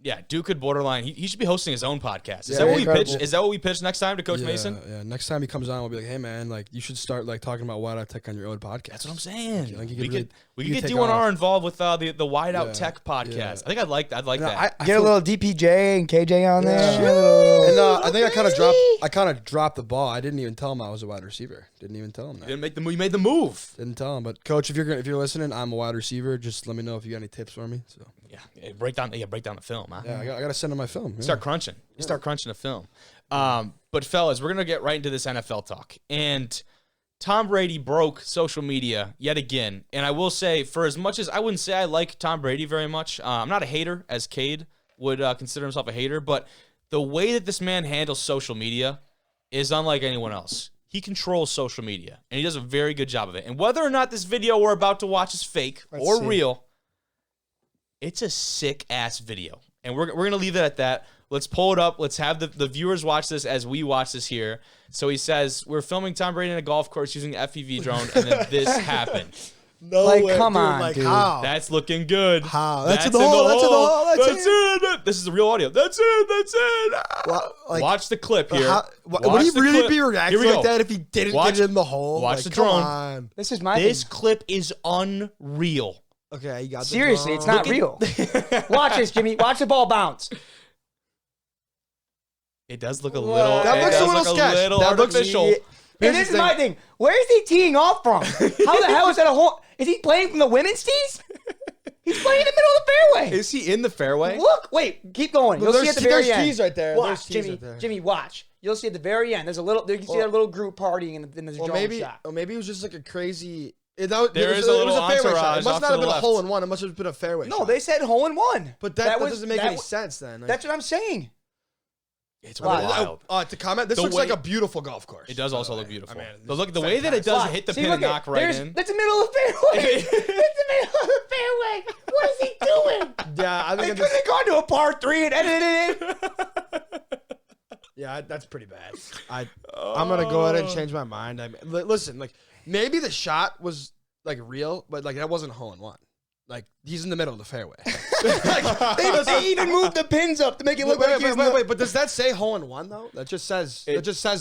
yeah, Duke could borderline. He should be hosting his own podcast. Is Yeah, that what we incredible. pitch? Is that what we pitch next time to Coach yeah, Mason? Yeah, next time he comes on, we'll be like, hey, man, like, you should start, like, talking about Wideout Tech on your own podcast. That's what I'm saying. Like, We could you get take D1R off. involved with the Wideout Yeah, Tech podcast. yeah. I think I'd like that. I Get a feel- little DPJ and KJ on there. Yeah. And I think I kind of dropped the ball. I didn't even tell him I was a wide receiver. Didn't even tell him You that. didn't make the move. You made the move. Didn't tell him. But coach, if you're listening, I'm a wide receiver. Just let me know if you got any tips for me. So Yeah, break down the film, huh? yeah, I got to send him my film. Yeah. Start crunching. You start crunching a film. But fellas, we're gonna get right into this NFL talk. And Tom Brady broke social media yet again. And I will say, for as much as I wouldn't say I like Tom Brady very much, I'm not a hater, as Cade would consider himself a hater. But the way that this man handles social media is unlike anyone else. He controls social media, and he does a very good job of it. And whether or not this video we're about to watch is fake or see. real, it's a sick-ass video. And we're going to leave it at that. Let's pull it up. Let's have the viewers watch this as we watch this here. So he says, we're filming Tom Brady in a golf course using an FPV drone, and then this happened. No Like, way, come dude, on, like, dude. how? That's looking good. How? That's That's in in the the hole. hole. That's in the hole. That's That's it. This is the real audio. That's it. That's it. Well, like, Watch the clip here. would Watch he the really clip. be Here reacting we like go. that if he didn't Watch- get it in the hole? watch Like, the come drone. on. This is my This thing. clip is unreal. Okay, you got the Seriously, it's drone. not real. Watch this, Jimmy. Watch the ball bounce. It does look a little. That it looks a does little look sketch. little That looks- artificial. And Here's this the is my thing. Where is he teeing off from? How the hell is that a hole? Is he playing from the women's tees? He's playing in the middle of the fairway. Is he in the fairway? Look, wait, keep going. You'll see at the very there's end. tees right there. Watch, There's tees Jimmy. right there. Jimmy, watch. You'll see at the very end. There's a little. You can see a little group partying in the drone shot. Or maybe it was just like a crazy. There it was is a little fairway shot. entourage It must off not to have the been a left. hole in one. It must have been a fairway No, shot. they said hole in one. But that was- doesn't make that any was- sense then. Like, That's what I'm saying. It's Wow. wild. to comment, this The looks way- like a beautiful golf course. It does by also the look way. beautiful. I mean, But look, the way that it does Watch. hit the See, pin look and at- knock right there's- in. That's the middle of the fairway. It's the middle of the fairway. What is he doing? Yeah, I They think could have gone to a par 3 and edited it. yeah, that's pretty bad. I'm gonna go ahead and change my mind. I mean, listen, like maybe the shot was like real, but like that wasn't a hole in one. Like he's in the middle of the fairway. They even moved the pins up to make it look like he's wait, but does that say hole in one though? That just says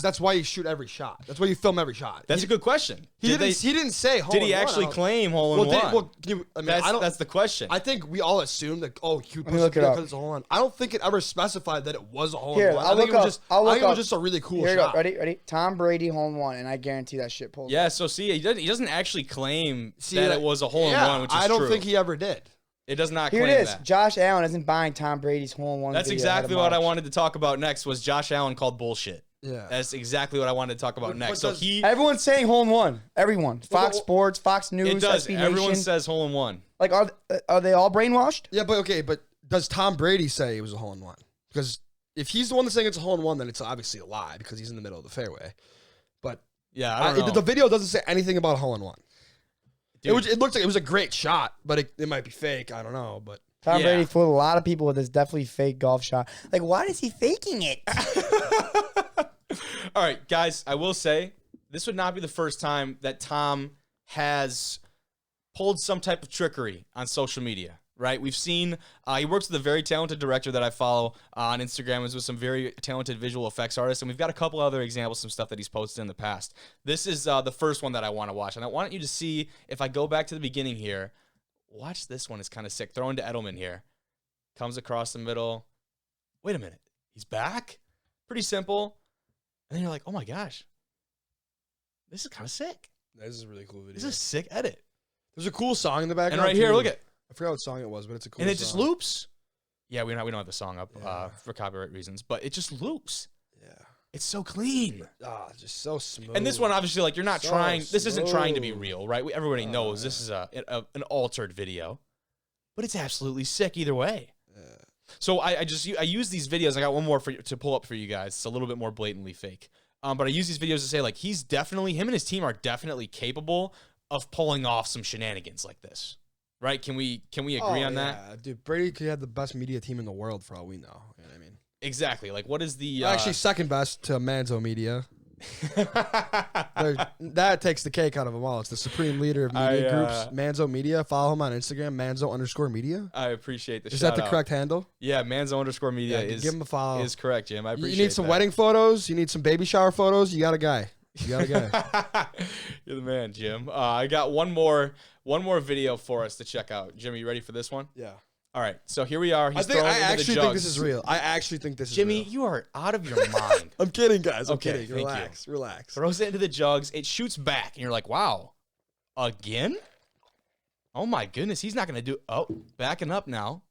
that's why you shoot every shot. That's why you film every shot. That's a good question. He didn't say hole Did in he one. actually I don't- claim hole in one? I mean, That's the question. I think we all assumed that he me look it up. because it's a hole in. I don't think it ever specified that it was a hole Here, in one. I'll I think look it was up. just I'll I think look it was up. just a really cool Here you go. shot. Ready? Tom Brady hole in one, and I guarantee that shit pulls. Yeah, so see, he doesn't actually claim that that- it was a hole in Yeah, one, which is I don't true. think he ever did. It does not Here claim it is. that. Josh Allen isn't buying Tom Brady's hole in one. That's video ahead exactly of what I March. wanted to talk about next. Was Josh Allen called bullshit? Yeah. That's exactly what I wanted to talk about But next. So does- he, Everyone's saying hole in one. Everyone. Fox well, Sports, Fox News, it does. SB Everyone Nation. says hole in one. Like, are they all brainwashed? Yeah, but does Tom Brady say it was a hole in one? Because if he's the one that's saying it's a hole in one, then it's obviously a lie because he's in the middle of the fairway. But Yeah, I don't know. the video doesn't say anything about a hole in one. Dude. It looked like it was a great shot, but it might be fake. I don't know, but Tom Yeah. Brady fooled a lot of people with this definitely fake golf shot. Like, why is he faking it? All right, guys, I will say this would not be the first time that Tom has pulled some type of trickery on social media, right? We've seen he works with a very talented director that I follow on Instagram, is with some very talented visual effects artists, and we've got a couple other examples, some stuff that he's posted in the past. This is the first one that I want to watch, and I want you to see, if I go back to the beginning here, watch this one. It's kind of sick. Throwing to Edelman here. Comes across the middle. Wait a minute. He's back? Pretty simple. And then you're like, oh my gosh, this is kind of sick. this is a really cool video. This is a sick edit. There's a cool song in the background. And right here, too. look at I forgot what song it was, but it's a cool and song. it just loops. Yeah, we don't have the song up for copyright reasons, but it just loops. Yeah. It's so clean. Just so smooth. And this one, obviously, like, you're not So trying. This isn't trying to be smooth. real, right? Everybody knows this is an altered video, but it's absolutely sick either way. So I use these videos. I got one more to pull up for you guys. It's a little bit more blatantly fake, but I use these videos to say, like, him and his team are definitely capable of pulling off some shenanigans like this, right? Can we agree on that? Yeah, dude, Brady could have the best media team in the world for all we know. You know what I mean? Exactly. Like, what is the Actually, second best to Manzo Media. That takes the cake out of them all. It's the supreme leader of media groups, Manzo Media. Follow him on Instagram, Manzo_media. I appreciate the Is shout that the out. correct handle? Yeah, Manzo_media give him a follow. is correct, Jim. I appreciate You need some that. wedding photos. You need some baby shower photos. You got a guy. You're the man, Jim. I got one more video for us to check out. Jim, are you ready for this one? Yeah. All right, so here we are. He's I actually think jugs. this is real. I actually think this is Jimmy, real. you are out of your mind. I'm kidding, guys. I'm Okay, kidding. thank Relax. Relax. Throws it into the jugs. It shoots back, and you're like, wow, again? Oh, my goodness. He's not going to do... Oh, backing up now.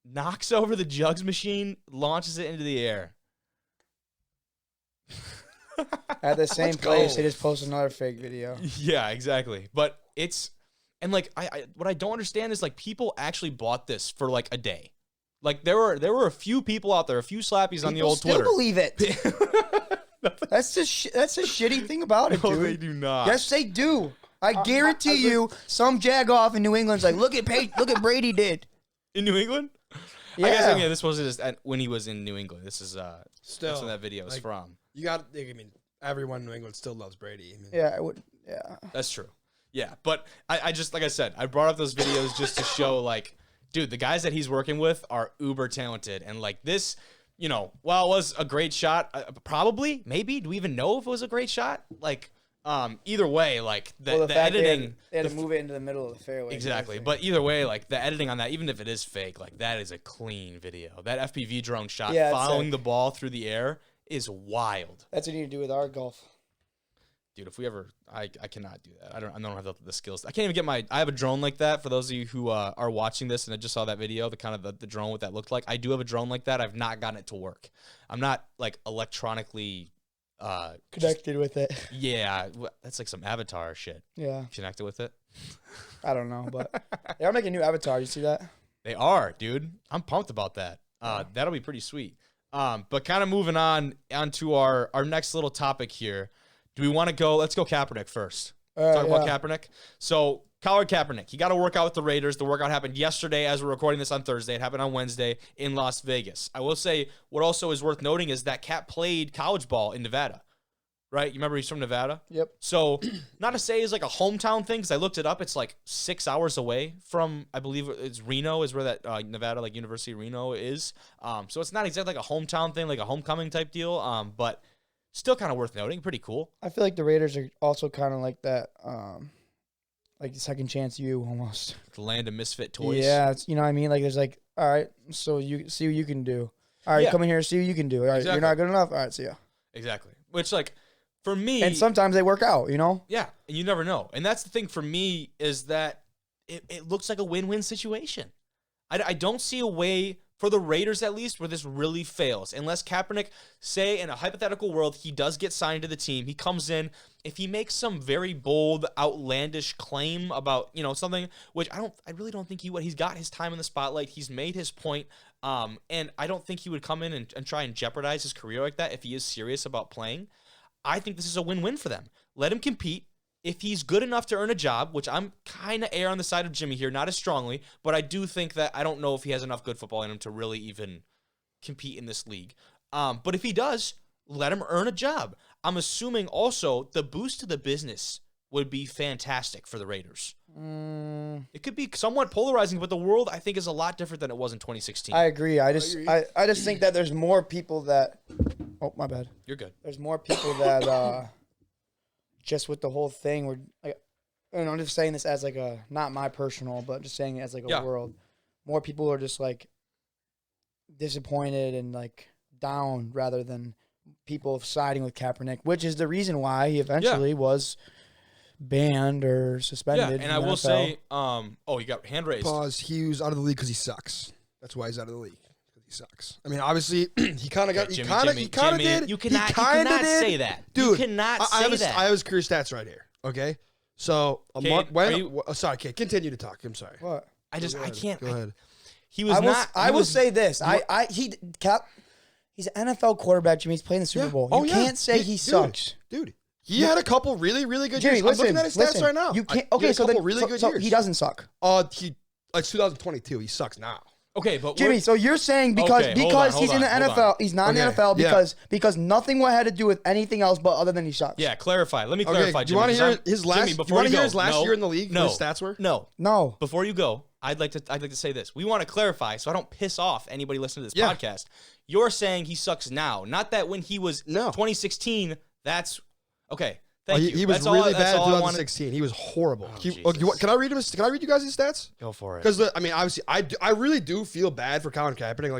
Knocks over the jugs machine, launches it into the air. At the same Let's place, go. they just post another fake video. Yeah, exactly. But it's... And, like, what I don't understand is, like, people actually bought this for, like, a day. Like, there were a few people out there, a few slappies on the old still Twitter. believe it. That's the shitty thing about it, No, dude. they do not. Yes, they do. I guarantee you, some jagoff in New England's like, look at Brady did. In New England? Yeah. I guess, this wasn't just when he was in New England. This is Still, that's when that video is like, from. You got. I mean, everyone in New England still loves Brady. I mean, Yeah, I would. Yeah. That's true. Yeah, but I just, like I said, I brought up those videos just to show, like, dude, the guys that he's working with are uber talented. And, like, this, while it was a great shot, probably, maybe, do we even know if it was a great shot? Like, either way, like, the fact editing. they had to move it into the middle of the fairway. Exactly. But either way, like, the editing on that, even if it is fake, like, that is a clean video. That FPV drone shot following the ball through the air is wild. That's what you need to do with our golf. Dude, if we ever, I cannot do that. I don't have the skills. I can't even get I have a drone like that. For those of you who are watching this and I just saw that video, the drone, what that looked like. I do have a drone like that. I've not gotten it to work. I'm not, like, electronically Connected with it. Yeah, that's like some Avatar shit. Yeah. Connected with it. I don't know, but they are making a new Avatar. You see that? They are, dude. I'm pumped about that. That'll be pretty sweet. But kind of moving onto our next little topic here. Do we want to go? Let's go Kaepernick first. Talk about Kaepernick. So Colin Kaepernick, he got a workout with the Raiders. The workout happened yesterday as we're recording this on Thursday. It happened on Wednesday in Las Vegas. I will say what also is worth noting is that Cap played college ball in Nevada, right? You remember he's from Nevada? Yep. So not to say it's like a hometown thing, because I looked it up. It's like 6 hours away from, I believe it's Reno is where that Nevada, like University of Reno is. So it's not exactly like a hometown thing, like a homecoming type deal, but still kind of worth noting. Pretty cool. I feel like the Raiders are also kind of like that, like the second chance you almost. The land of misfit toys. Yeah, it's, you know what I mean? Like, there's like, all right, so you see what you can do. All right, Yeah. come in here, see what you can do. All right, Exactly. you're not good enough. All right, see ya. Exactly. Which, like, for me. And sometimes they work out, you know? Yeah, and you never know. And that's the thing for me is that it looks like a win-win situation. I don't see a way, for the Raiders at least, where this really fails. Unless Kaepernick, say in a hypothetical world, he does get signed to the team. He comes in. If he makes some very bold, outlandish claim about, something, which I really don't think he would. He's got his time in the spotlight. He's made his point. And I don't think he would come in and try and jeopardize his career like that if he is serious about playing. I think this is a win-win for them. Let him compete. If he's good enough to earn a job, which I'm kind of err on the side of Jimmy here, not as strongly, but I do think that I don't know if he has enough good football in him to really even compete in this league. But if he does, let him earn a job. I'm assuming also the boost to the business would be fantastic for the Raiders. It could be somewhat polarizing, but the world, I think, is a lot different than it was in 2016. I agree. I just think that there's more people that. Oh, my bad. You're good. There's more people that just with the whole thing, we're like, and I'm just saying this as like a not my personal, but just saying it as like a world. More people are just like disappointed and like down rather than people siding with Kaepernick, which is the reason why he eventually was banned or suspended. Yeah, and from I the will NFL. say, you got hand raised. Pause. He was out of the league because he sucks. That's why he's out of the league. Because he sucks. I mean, obviously, he kind of got. Jimmy, He kind of did. You cannot did. say that. Dude, You cannot say that. I have his career stats right here. Okay, so Cade, sorry, Kate. Continue to talk. I'm sorry. What? I can't. Go ahead. He was not. I will say this. He's an NFL quarterback, Jimmy. He's playing the Super Bowl. You can't say he sucks. Dude, he had a couple really, really good Jimmy, years. listen, I'm looking at his stats right now. You can't. He Okay, had a so couple then really good so years. he doesn't suck. It's 2022. He sucks now. Okay, but Jimmy, so you're saying because he's in the NFL, he's not in the NFL because nothing had to do with anything else but other than he sucks. Yeah, clarify. Let me Okay, clarify. do you want to hear his last? Jimmy, before you hear go, his last year in the league? No, What his stats were? No. Before you go, I'd like to say this. We want to clarify so I don't piss off anybody listening to this podcast. You're saying he sucks now, not that when he was 2016. That's okay. Thank you. He was that's really all, bad in all 2016. He was horrible. Jesus. Can I read him? Can I read you guys his stats? Go for it. Because I mean, obviously, I really do feel bad for Colin Kaepernick.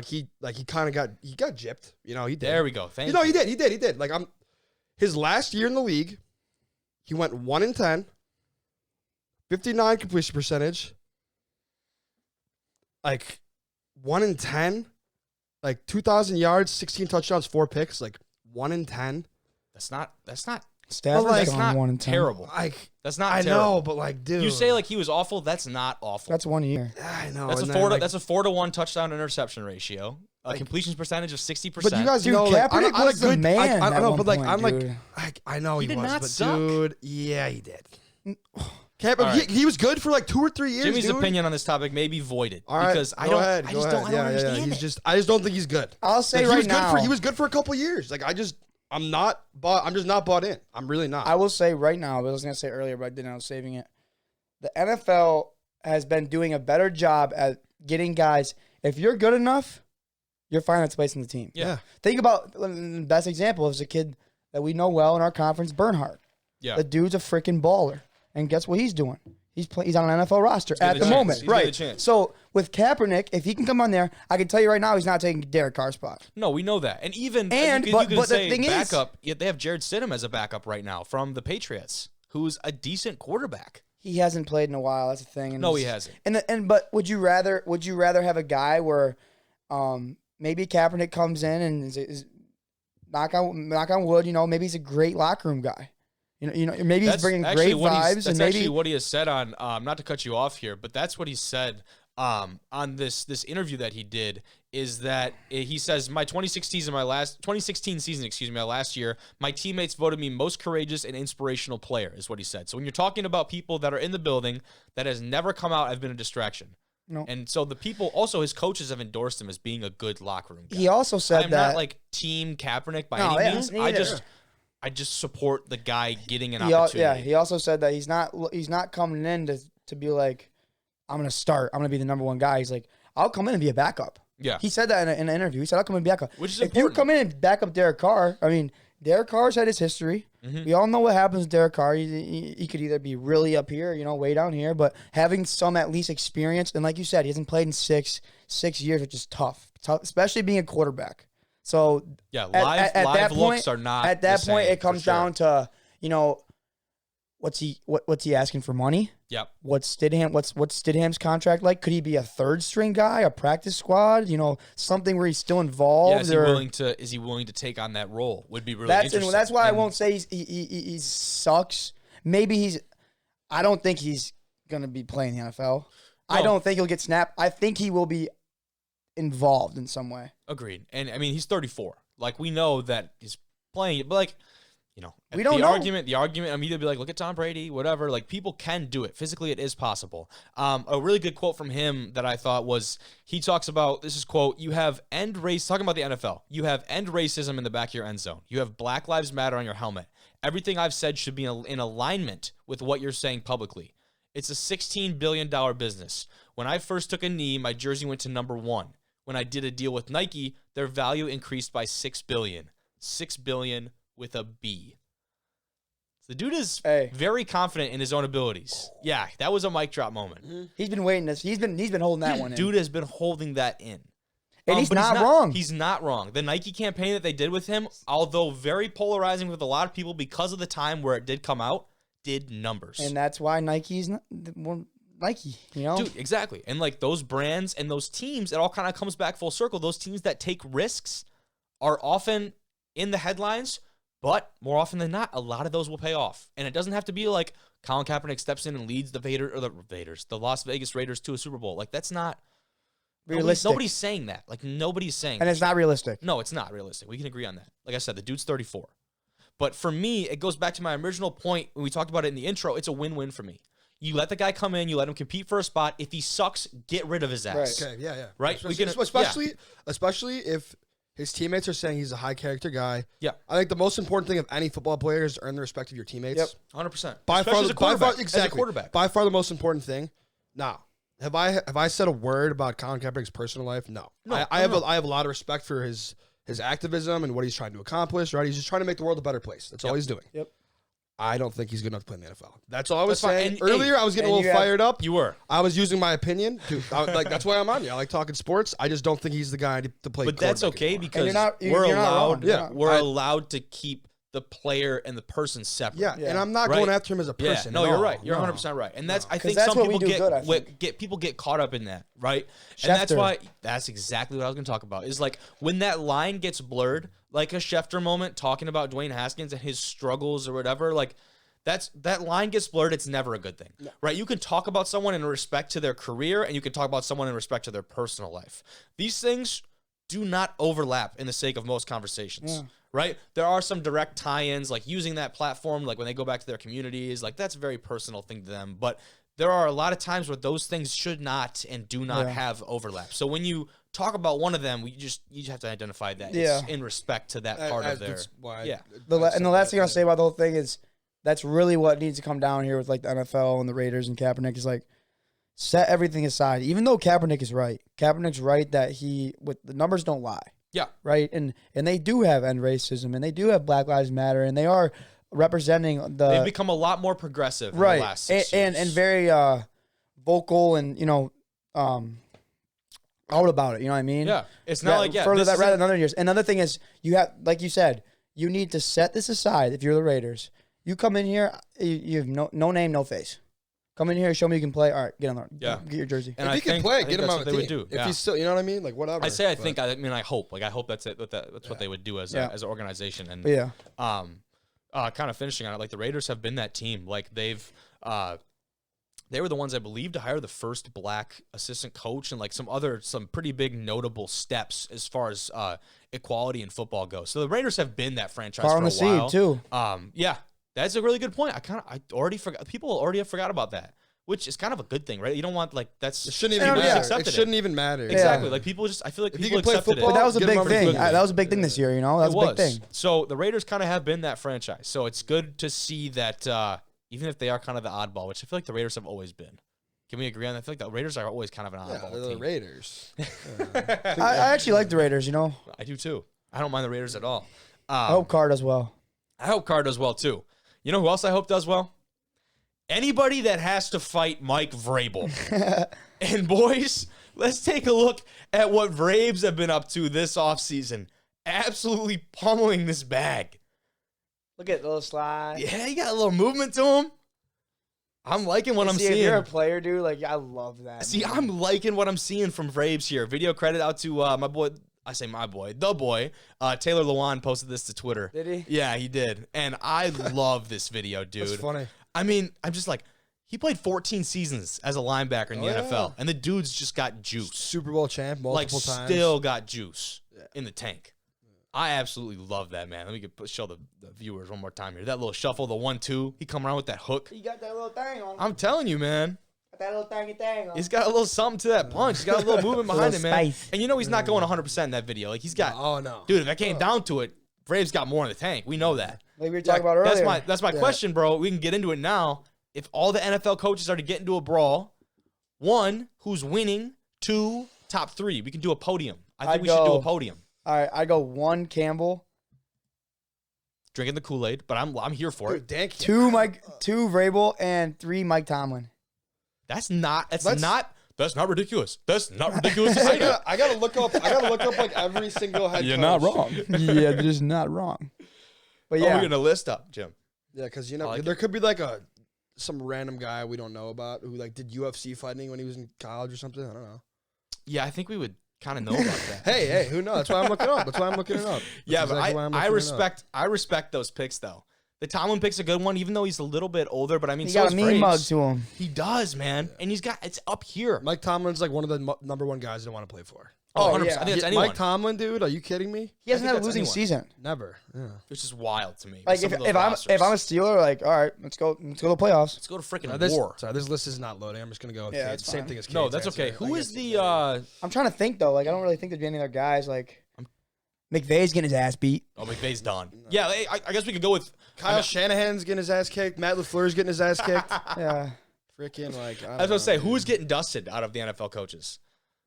Like he kind of got gypped. You know, he did. There we go. Thank you. No, he did. Like his last year in the league, he went 1-10, 59 completion percentage, like 1-10, like 2,000 yards, 16 touchdowns, 4 picks, like 1-10. That's not. Stafford's That's gone not 1 and 10. terrible. Like That's not. I terrible. know, but like, dude, You say like he was awful. That's not awful. That's 1 year. I know. That's and a then, 4 like, that's a 4-to-1 touchdown interception ratio. A completions percentage of 60%. But you guys Dude, know, like, Kaepernick on a was the good man I at know, one but like, point, I'm dude. like, I know He he did was, not but suck. dude, yeah, he did. Kaepernick, All right. he was good for like 2 or 3 years. Jimmy's dude. opinion on this topic may be voided All right, because I go ahead, I go just ahead. don't understand He's it. I just don't think he's good. I'll say Like, right he was now. he was good for a couple years. Like I'm just not bought in. I'm really not. I will say right now, but I was going to say earlier, but I didn't. I was saving it. The NFL has been doing a better job at getting guys. If you're good enough, you're finding its place in the team. Yeah. Think about the best example is a kid that we know well in our conference, Bernhardt. Yeah. The dude's a freaking baller, and guess what he's doing? He's on an NFL roster got at the the chance. moment, He's got right? the chance. So with Kaepernick, if he can come on there, I can tell you right now, he's not taking Derek Carr's spot. No, we know that. And even And- you but can the say thing is- backup. They have Jared Stidham as a backup right now from the Patriots, who's a decent quarterback. He hasn't played in a while. That's the thing. And No, it's- he hasn't. But would you rather have a guy where, maybe Kaepernick comes in and is knock on wood, maybe he's a great locker room guy. Maybe he's bringing great vibes, That's and maybe actually what he has said on. Not to cut you off here, but that's what he said on this interview that he did. Is that he says my 2016 season, my last year, my teammates voted me most courageous and inspirational player, is what he said. So when you're talking about people that are in the building that has never come out, I've been a distraction. No. And so the people, also his coaches have endorsed him as being a good locker room guy. he also said I'm that not like team Kaepernick by No, any yeah, means. me either. I just support the guy getting an he opportunity. he also said that he's not coming in to be like, I'm gonna start, I'm gonna be the number one guy. He's like, I'll come in and be a backup. Yeah. He said that in an interview. He said, I'll come in and be a backup. Which is if you important. come in and back up Derek Carr, I mean, Derek Carr's had his history. Mm-hmm. We all know what happens with Derek Carr. He could either be really up here, way down here, but having some at least experience, and like you said, he hasn't played in six years, which is tough, especially being a quarterback. So Yeah, live that looks point, are not at that the point, same, it comes for sure. down to, what's he asking for money? Yep. What's Stidham's contract like? Could he be a third string guy, a practice squad? Something where he's still involved. Yeah, is he willing to take on that role? Would be really interesting. That's why I And- won't say he sucks. Maybe I don't think he's gonna be playing the NFL. I No. don't think he'll get snapped. I think he will be involved in some way. Agreed. And I mean, he's 34. Like, we know that he's playing it, but like, We don't the know. argument, I'm either be like, look at Tom Brady, whatever. Like, people can do it. Physically, it is possible. A really good quote from him that I thought was, he talks about, this is quote, talking about the NFL, you have end racism in the back of your end zone. You have Black Lives Matter on your helmet. Everything I've said should be in alignment with what you're saying publicly. It's a $16 billion business. When I first took a knee, my jersey went to number 1. When I did a deal with Nike, their value increased by $6 billion. $6 billion with a B. The dude is very confident in his own abilities. Yeah, that was a mic drop moment. He's been waiting this. He's been holding that one in. Dude has been holding that in. And he's but not wrong. He's not wrong. The Nike campaign that they did with him, although very polarizing with a lot of people because of the time where it did come out, did numbers. And that's why Nike's Nike, you know? Dude, exactly. And like those brands and those teams, it all kind of comes back full circle. Those teams that take risks are often in the headlines, but more often than not, a lot of those will pay off. And it doesn't have to be like Colin Kaepernick steps in and leads the Las Vegas Raiders to a Super Bowl. Like that's not realistic. Nobody's saying that. Like nobody's saying And that. it's not realistic. No, it's not realistic. We can agree on that. Like I said, the dude's 34. But for me, it goes back to my original point when we talked about it in the intro. It's a win-win for me. You let the guy come in, you let him compete for a spot. If he sucks, get rid of his ass. Okay, yeah. Right? Especially if his teammates are saying he's a high character guy. Yeah. I think the most important thing of any football player is to earn the respect of your teammates. Yep. 100%. By far, Especially exactly. As a quarterback. By far the most important thing. Now, have I said a word about Colin Kaepernick's personal life? No. I have a lot of respect for his activism and what he's trying to accomplish, right? He's just trying to make the world a better place. That's all he's doing. Yep. I don't think he's good enough to play in the NFL. That's all I was That's fine. saying. And- Earlier, I was getting a little fired up. You were. I was using my opinion. Dude, that's why I'm on you. I like talking sports. I just don't think he's the guy to play. But that's quarterback okay anymore. because you're not we're wrong. allowed. You're not- We're allowed to keep the player and the person separate. Yeah, Yeah. and I'm not Right. going after him as a Yeah, person. no, at you're all. right. You're No. 100% right. And that's I 'Cause think that's some what we people do good, I think. people get caught up in that, right? And that's Schefter. why that's exactly what I was going to talk about. Is like when that line gets blurred, like a Schefter moment talking about Dwayne Haskins and his struggles or whatever, like that line gets blurred, it's never a good thing. Right? You can talk about someone in respect to their career and you can talk about someone in respect to their personal life. These things do not overlap in the sake of most conversations. Yeah. Right? There are some direct tie-ins, like using that platform, like when they go back to their communities, like that's a very personal thing to them. But there are a lot of times where those things should not and do not have overlap. So when you talk about one of them, you just have to identify that it's in respect to that part of their. That's why Yeah. And the last thing I'll say about the whole thing is that's really what needs to come down here with like the NFL and the Raiders and Kaepernick is like set everything aside. Even though Kaepernick's right that with the numbers don't lie. Yeah. Right. And they do have end racism and they do have Black Lives Matter and they are representing They've become a lot more progressive in the last 6 and years. very vocal and out about it. You know what I mean? Yeah. It's not like further this that rather isn't- than other years. Another thing is you have, like you said, you need to set this aside. If you're the Raiders, you come in here, you have no name, no face. Come in here, show me you can play. All right, get on there. Yeah. Get your jersey. And If I he can think- play, I think get him that's on what the they team. would do. If Yeah. he's still, you know what I mean? Like whatever. I say I But- think I hope that's it. That's what they would do as as an organization. And But yeah. kind of finishing on it, like the Raiders have been that team. Like they were the ones I believe to hire the first black assistant coach and like some pretty big notable steps as far as equality in football goes. So the Raiders have been that franchise Car for on a the while. seat too. Yeah, that's a really good point. I already forgot. People already have forgot about that, which is kind of a good thing, right? You don't want like that's It shouldn't Yeah, even yeah. matter. accepted It shouldn't even matter. exactly like people just. I feel like If you people can play accepted football, it. But that was a get big him over thing. quickly. That was a big thing this year. You know, that was a big thing. So the Raiders kind of have been that franchise. So it's good to see that even if they are kind of the oddball, which I feel like the Raiders have always been. Can we agree on that? I feel like the Raiders are always kind of an Yeah, oddball they're the team. Raiders. I actually like the Raiders. You know, I do too. I don't mind the Raiders at all. I hope Carr does well. I hope Carr does well too. You know who else I hope does well? Anybody that has to fight Mike Vrabel. And boys, let's take a look at what Vrabes have been up to this offseason. Absolutely pummeling this bag. Look at the little slide. Yeah, he got a little movement to him. I'm liking what I'm See, if seeing. you're a player, dude, like I love that. See, man. I'm liking what I'm seeing from Vrabes here. Video credit out to my boy. I say my boy, the boy. Taylor Lewan posted this to Twitter. Did he? Yeah, he did. And I love this video, dude. That's funny. I mean, I'm just like, he played 14 seasons as a linebacker in the Oh, NFL, yeah. and the dude's just got juice. Super Bowl champ multiple times. Still got juice in the tank. I absolutely love that, man. Let me show the viewers one more time here. That little shuffle, the 1-2. He come around with that hook. He got that little thing on. I'm telling you, man. Got that little thingy thing on. He's got a little something to that punch. He's got a little movement behind Little it, man. spice. And you know he's not going 100% in that video. Like he's got, Oh no, dude. If it came down to it, Braves got more in the tank. We know that. Like we were talking about earlier. That's my question, bro. We can get into it now. If all the NFL coaches are to get into a brawl, one, who's winning? Two, top three. We can do a podium. I think we should do a podium. All right, I go 1 Campbell, Drinking the Kool-Aid, but I'm here for it. dude, Dan 2 Vrabel, and 3 Mike Tomlin. That's not ridiculous. That's not I ridiculous to say. gotta look up like every single head. You're coach. not wrong. Yeah, just not wrong. But Oh, yeah, we're gonna list up, Jim. Yeah, because I like there could be like some random guy we don't know about who like did UFC fighting when he was in college or something. I don't know. Yeah, I think we would kind of know about that. Hey, who knows? That's why I'm looking it up. That's why I'm looking it up. Yeah, That's exactly why I'm but I looking it up. I respect those picks though. The Tomlin pick's a good one, even though he's a little bit older. But I mean, He so got is a mean mug Braves. to him. He does, man, and it's up here. Mike Tomlin's like one of the number one guys I want to play for. Oh, 100%. yeah. I think that's anyone. Mike Tomlin, dude, are you kidding me? He hasn't I had think a losing that's season. Never. Yeah. Which is wild to me. Like Some of those if I'm a rosters. Steeler, like all right, let's go to the playoffs. Let's go to freaking This, war. sorry, this list is not loading. I'm just gonna go. With Yeah, Cade. it's Same fine. thing as Cade. No, that's okay. Who is the? I'm trying to think though. Like I don't really think there'd be any other guys. Like McVay's getting his ass beat. Oh, McVay's done. Yeah, I guess we could go with Kyle Shanahan's getting his ass kicked. Matt LaFleur's getting his ass kicked. Yeah. Freaking like. I was gonna say, who's getting dusted out of the NFL coaches?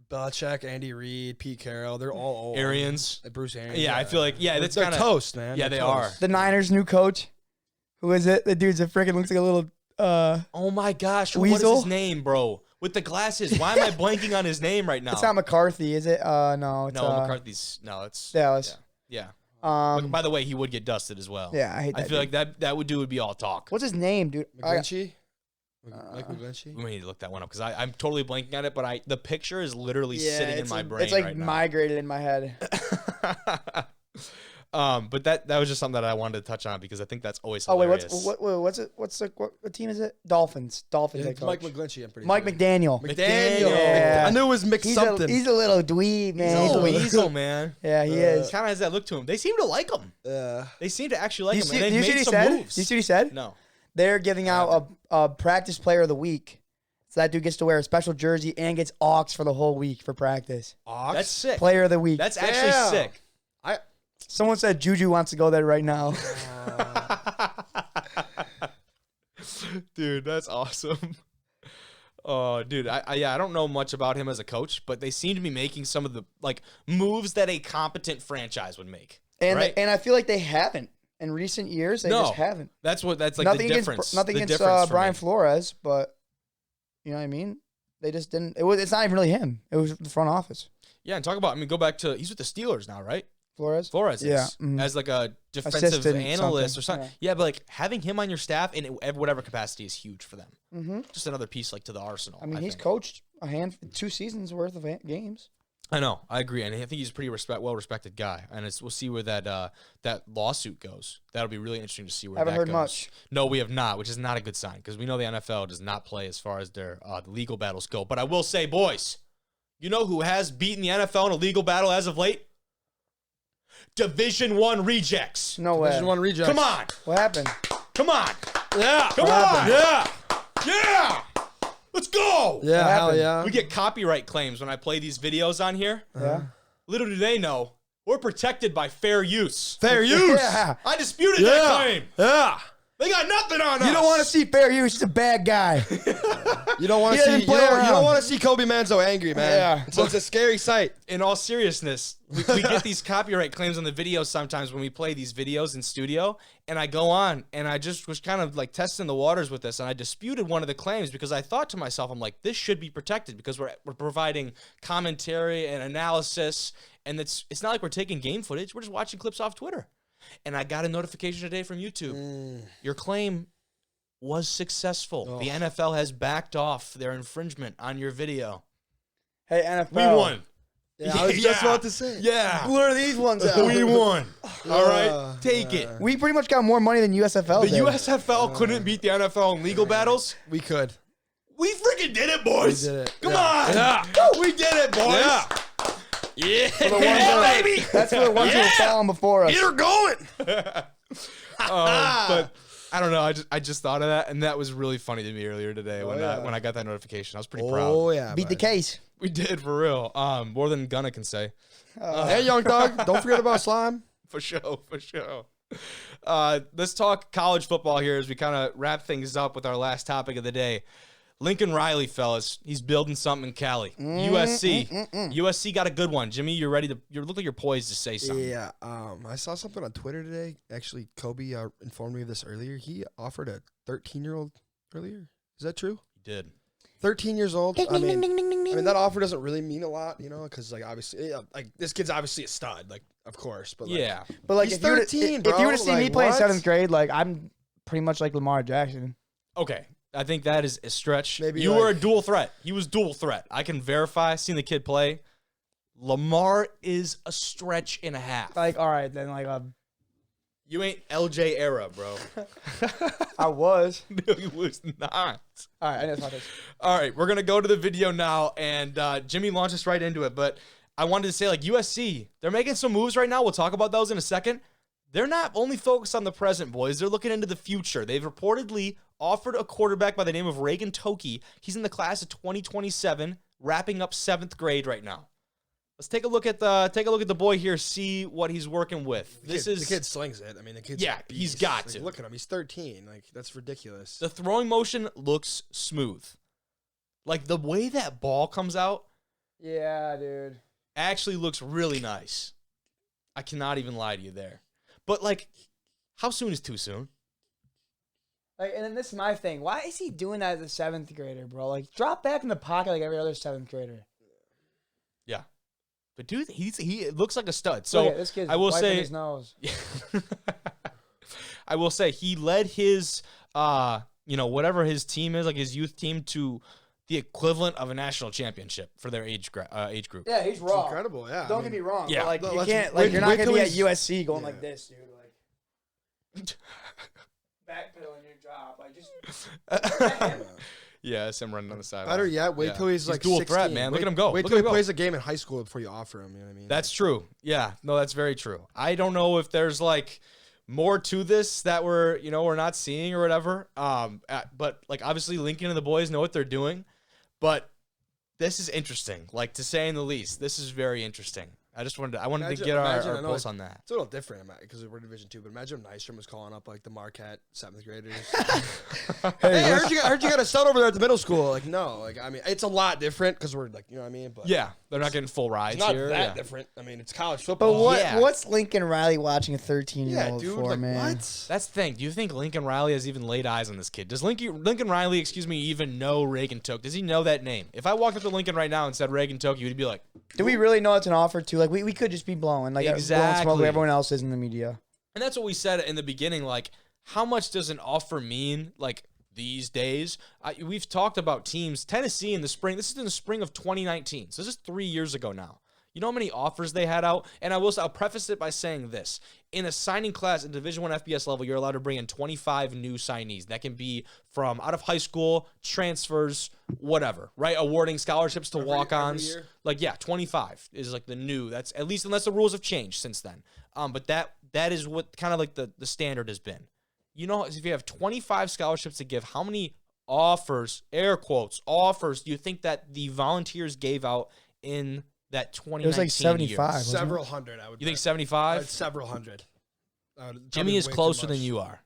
Belichick, Andy Reid, Pete Carroll. They're all old. Arians. Bruce Arians. Yeah, I feel like that's they're kind of toast, man. Yeah, They're they toast. are. The Niners' new coach. Who is it? The dude's a freaking looks like a little. Oh my gosh, what is Weasel? his name, bro? With the glasses. Why am I blanking on his name right now? It's not McCarthy, is it? No, it's No, McCarthy's. No, it's Dallas. Yeah. Um, By the way, he would get dusted as well. yeah, I hate that. I feel dude. like that would be all talk. What's his name, dude? McGlinchey. Mike McGlinchey. We need to look that one up because I'm totally blanking on it, but the picture is literally sitting in my brain It's like right now. migrated in my head. But that was just something that I wanted to touch on because I think that's always Oh wait, hilarious. what team is it? Dolphins. Dolphins. It's head Mike coach. McGlinchey. I'm pretty Mike sure. McDaniel. McDaniel. Yeah. I knew it was Mc He's something. a little dweeb, man. He's a He's a- weasel, man. yeah, he is. Kind of has that look to him. They seem to like him. They seem to actually like him. And Do they've you see what made he some said? moves. Do you see what he said? No. They're giving out a practice player of the week. So that dude gets to wear a special jersey and gets aux for the whole week for practice. Ox? That's sick. Player of the week. That's actually Damn. sick. Someone said Juju wants to go there right now. Dude, that's awesome. Oh, dude, I don't know much about him as a coach, but they seem to be making some of the moves that a competent franchise would make. And right? and I feel like they haven't in recent years. They just haven't. That's like Nothing the against difference. nothing the against difference for Brian me. Flores, but you know what I mean. They just didn't. It's not even really him. It was the front office. Yeah, and talk about. Go back to he's with the Steelers now, right? Flores. Flores is Yeah, mhm. as like a defensive Assistant analyst something, or something. yeah. Yeah, but having him on your staff in whatever capacity is huge for them. Mm-hmm. Just another piece to the arsenal. I mean, he's think. coached 2 seasons worth of games. I know, I agree, and I think he's a pretty well-respected guy. And we'll see where that lawsuit goes. That'll be really interesting to see where. Haven't that heard goes. much. No, we have not, which is not a good sign because we know the NFL does not play as far as their legal battles go. But I will say, boys, you know who has beaten the NFL in a legal battle as of late? Division I rejects. No way. Division 1 rejects. Come on, What happened? come on, Yeah. come on, yeah. Let's go. Yeah, What hell happened? yeah. We get copyright claims when I play these videos on here. Yeah. Little do they know, we're protected by fair use. Fair use. Yeah. I disputed that claim. Yeah. They got nothing on us. You don't want to see fair use. He's a bad guy. You don't want He to see. doesn't You play don't around. want to see Kobe Manzo angry, man. Yeah. So it's a scary sight. In all seriousness, we get these copyright claims on the videos sometimes when we play these videos in studio, and I go on, and I just was kind of testing the waters with this, and I disputed one of the claims because I thought to myself, I'm like, this should be protected because we're providing commentary and analysis, and it's not like we're taking game footage. We're just watching clips off Twitter. And I got a notification today from YouTube. Your claim was successful. The NFL has backed off their infringement on your video. Hey, NFL. We won. Yeah, I was just about to say. Yeah. Blur these ones out. We won. All right. Take it. We pretty much got more money than USFL The did. USFL couldn't beat the NFL in legal battles. We could. We freaking did it, boys. We did it. Come Yeah. on. Yeah. We did it, boys. Yeah. Yeah. For the ones that- baby. That's for the ones who were falling before us. You're going. But I don't know. I just thought of that, and that was really funny to me earlier today when I got that notification. I was pretty proud. Oh yeah. Beat the case. We did for real. More than Gunna can say. Hey, young dog. Don't forget about slime. For sure. Let's talk college football here as we kind of wrap things up with our last topic of the day. Lincoln Riley, fellas, he's building something in Cali. USC. USC got a good one. Jimmy, you're ready to. You look like you're poised to say something. Yeah. I saw something on Twitter today. Actually, Kobe informed me of this earlier. He offered a 13-year-old earlier. Is that true? He did. 13 years old. I mean, that offer doesn't really mean a lot, because obviously, this kid's obviously a stud, of course. But Yeah. But he's if you were 13, if you were to see bro. me Like, play in what? 7th grade, I'm pretty much like Lamar Jackson. Okay. I think that is a stretch. Maybe you were a like- dual threat. He was dual threat. I can verify. Seen the kid play. Lamar is a stretch and a half. Like, all right, then, like, You ain't LJ era, bro. I was. No, you was not. All right, I know it's not this. All right, we're gonna go to the video now, and Jimmy launched us right into it. But I wanted to say, like, USC, they're making some moves right now. We'll talk about those in a second. They're not only focused on the present, boys. They're looking into the future. They've reportedly offered a quarterback by the name of Reagan Toki. He's in the class of 2027, wrapping up 7th grade right now. Let's take a look at the boy here, see what he's working with. The kid slings it. I mean, the kid's Yeah, a he's beast. got Like, to. Look at him. He's 13. Like, that's ridiculous. The throwing motion looks smooth. Like, the way that ball comes out Yeah, dude. actually looks really nice. I cannot even lie to you there. But, like, how soon is too soon? Like, and then this is my thing. Why is he doing that as a 7th grader, bro? Like, drop back in the pocket like every other 7th grader. Yeah. But, dude, he looks like a stud. Look So, at this kid's I will wiping say... his nose. I will say he led his, whatever his team is, like his youth team, to the equivalent of a national championship for their age group. Yeah, he's It's raw. incredible. Yeah. Don't I get mean, me wrong. Yeah. But, like, No, you let's- can't, wait- like, you're not wait going to till be at he's- USC going Yeah. like this, dude. Like, backpedaling your job. Like, just. Yeah, it's him running on the side. Better yet, wait till he's like dual 16. threat, man. Look at him go. Wait Look till at he him go. plays a game in high school before you offer him. You know what I mean? That's true. Yeah, no, that's very true. I don't know if there's like more to this that we're not seeing or whatever. But like obviously Lincoln and the boys know what they're doing. But this is interesting, like to say in the least. This is very interesting. I wanted to get I our know pulse on that. It's a little different because we're Division 2, but imagine if Nystrom was calling up like the Marquette 7th graders. Hey, I heard you got a stud over there at the middle school. Like, no, like I mean, it's a lot different because we're like, you know what I mean? But Yeah, they're not getting full rides it's not here. that Yeah. different. I mean, it's college But football. what's Lincoln Riley watching a 13-year-old dude, for, like, man? what? That's the thing. Do you think Lincoln Riley has even laid eyes on this kid? Does Lincoln Riley, even know Reagan Toke? Does he know that name? If I walked up to Lincoln right now and said Reagan Toke, you'd be like, Do we really know it's an offer too? Like we could just be blowing like blowing smoke Exactly. like everyone else is in the media. and that's what we said in the beginning. Like, how much does an offer mean? Like these days, we've talked about teams. Tennessee in the spring. This is in the spring of 2019. So this is 3 years ago now. You know how many offers they had out? And I'll preface it by saying this. In a signing class at Division I FBS level, you're allowed to bring in 25 new signees. That can be from out of high school, transfers, whatever, right? Awarding scholarships to walk-ons. year? Like, yeah, 25 is like the new. That's at least unless the rules have changed since then. But that is what kind of like the standard has been. You know, if you have 25 scholarships to give, how many offers, air quotes, offers, do you think that the Volunteers gave out in that 2019 It was like 75. year? wasn't it? Several hundred, I would You think bet. 75? Several hundred. Jimmy is closer than you are,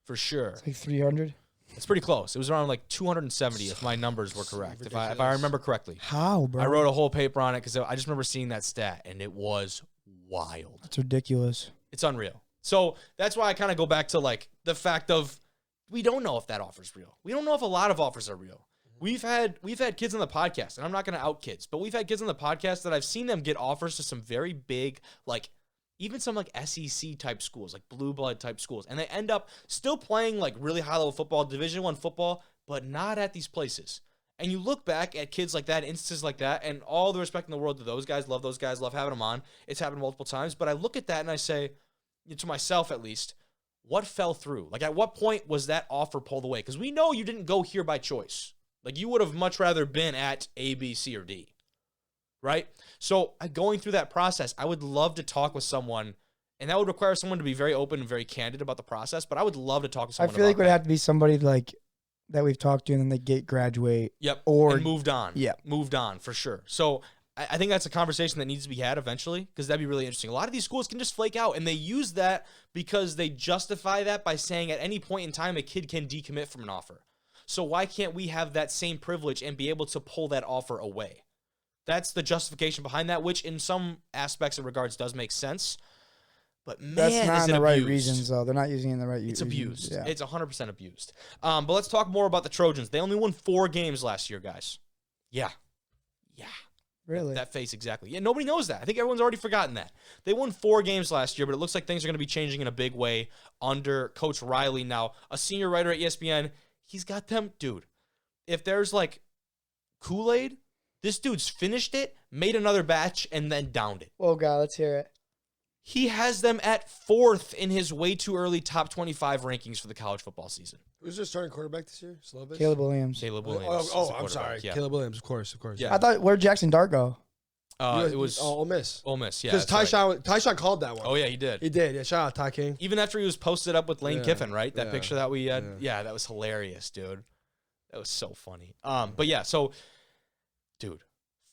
for sure. It's like 300. It's pretty close. It was around like 270 if my numbers were correct, if I ridiculous. remember correctly. How, bro? I wrote a whole paper on it because I just remember seeing that stat, and it was wild. It's ridiculous. It's unreal. So that's why I kind of go back to like the fact of we don't know if that offer's real. We don't know if a lot of offers are real. We've had kids on the podcast, and I'm not going to out kids, but we've had kids on the podcast that I've seen them get offers to some very big, like even some like SEC type schools, like blue blood type schools, and they end up still playing like really high level football, Division I football, but not at these places. And you look back at kids like that, instances like that, and all the respect in the world to those guys, love having them on. It's happened multiple times, but I look at that and I say, to myself at least, what fell through? Like at what point was that offer pulled away? Because we know you didn't go here by choice. Like you would have much rather been at A, B, C, or D, right? So going through that process, I would love to talk with someone, and that would require someone to be very open and very candid about the process, but I would love to talk to I someone feel like it about would that. have to be somebody like that we've talked to, and then they graduate. Yep. Or- and moved on. Yeah. Moved on for sure. So I think that's a conversation that needs to be had eventually because that'd be really interesting. A lot of these schools can just flake out, and they use that because they justify that by saying at any point in time a kid can decommit from an offer. So why can't we have that same privilege and be able to pull that offer away? That's the justification behind that, which in some aspects and regards does make sense. But man, That's not is in it the right abused. reasons, though. They're not using it in the right It's reasons. abused. Yeah. It's 100% abused. But let's talk more about the Trojans. They only won 4 games last year, guys. Yeah. Really? That face, exactly. Yeah, nobody knows that. I think everyone's already forgotten that. They won 4 games last year, but it looks like things are going to be changing in a big way under Coach Riley now. A senior writer at ESPN, He's got them, dude. If there's like Kool-Aid, this dude's finished it, made another batch, and then downed it. Oh, God, let's hear it. He has them at 4th in his way too early top 25 rankings for the college football season. Who's their starting quarterback this year? Slovis? Caleb Williams. Caleb Williams. Oh, is the I'm quarterback, sorry. Yeah. Caleb Williams, of course. Yeah. I thought, where'd Jackson Dart go? It was Ole Miss. Ole Miss, yeah. Because that's right. Tyshawn called that one. Oh, yeah, he did. He did. Yeah, shout out Ty King. Even after he was posted up with Lane Yeah, Kiffin, right? That yeah, picture that we had. yeah. Yeah, that was hilarious, dude. That was so funny. But yeah, so, dude,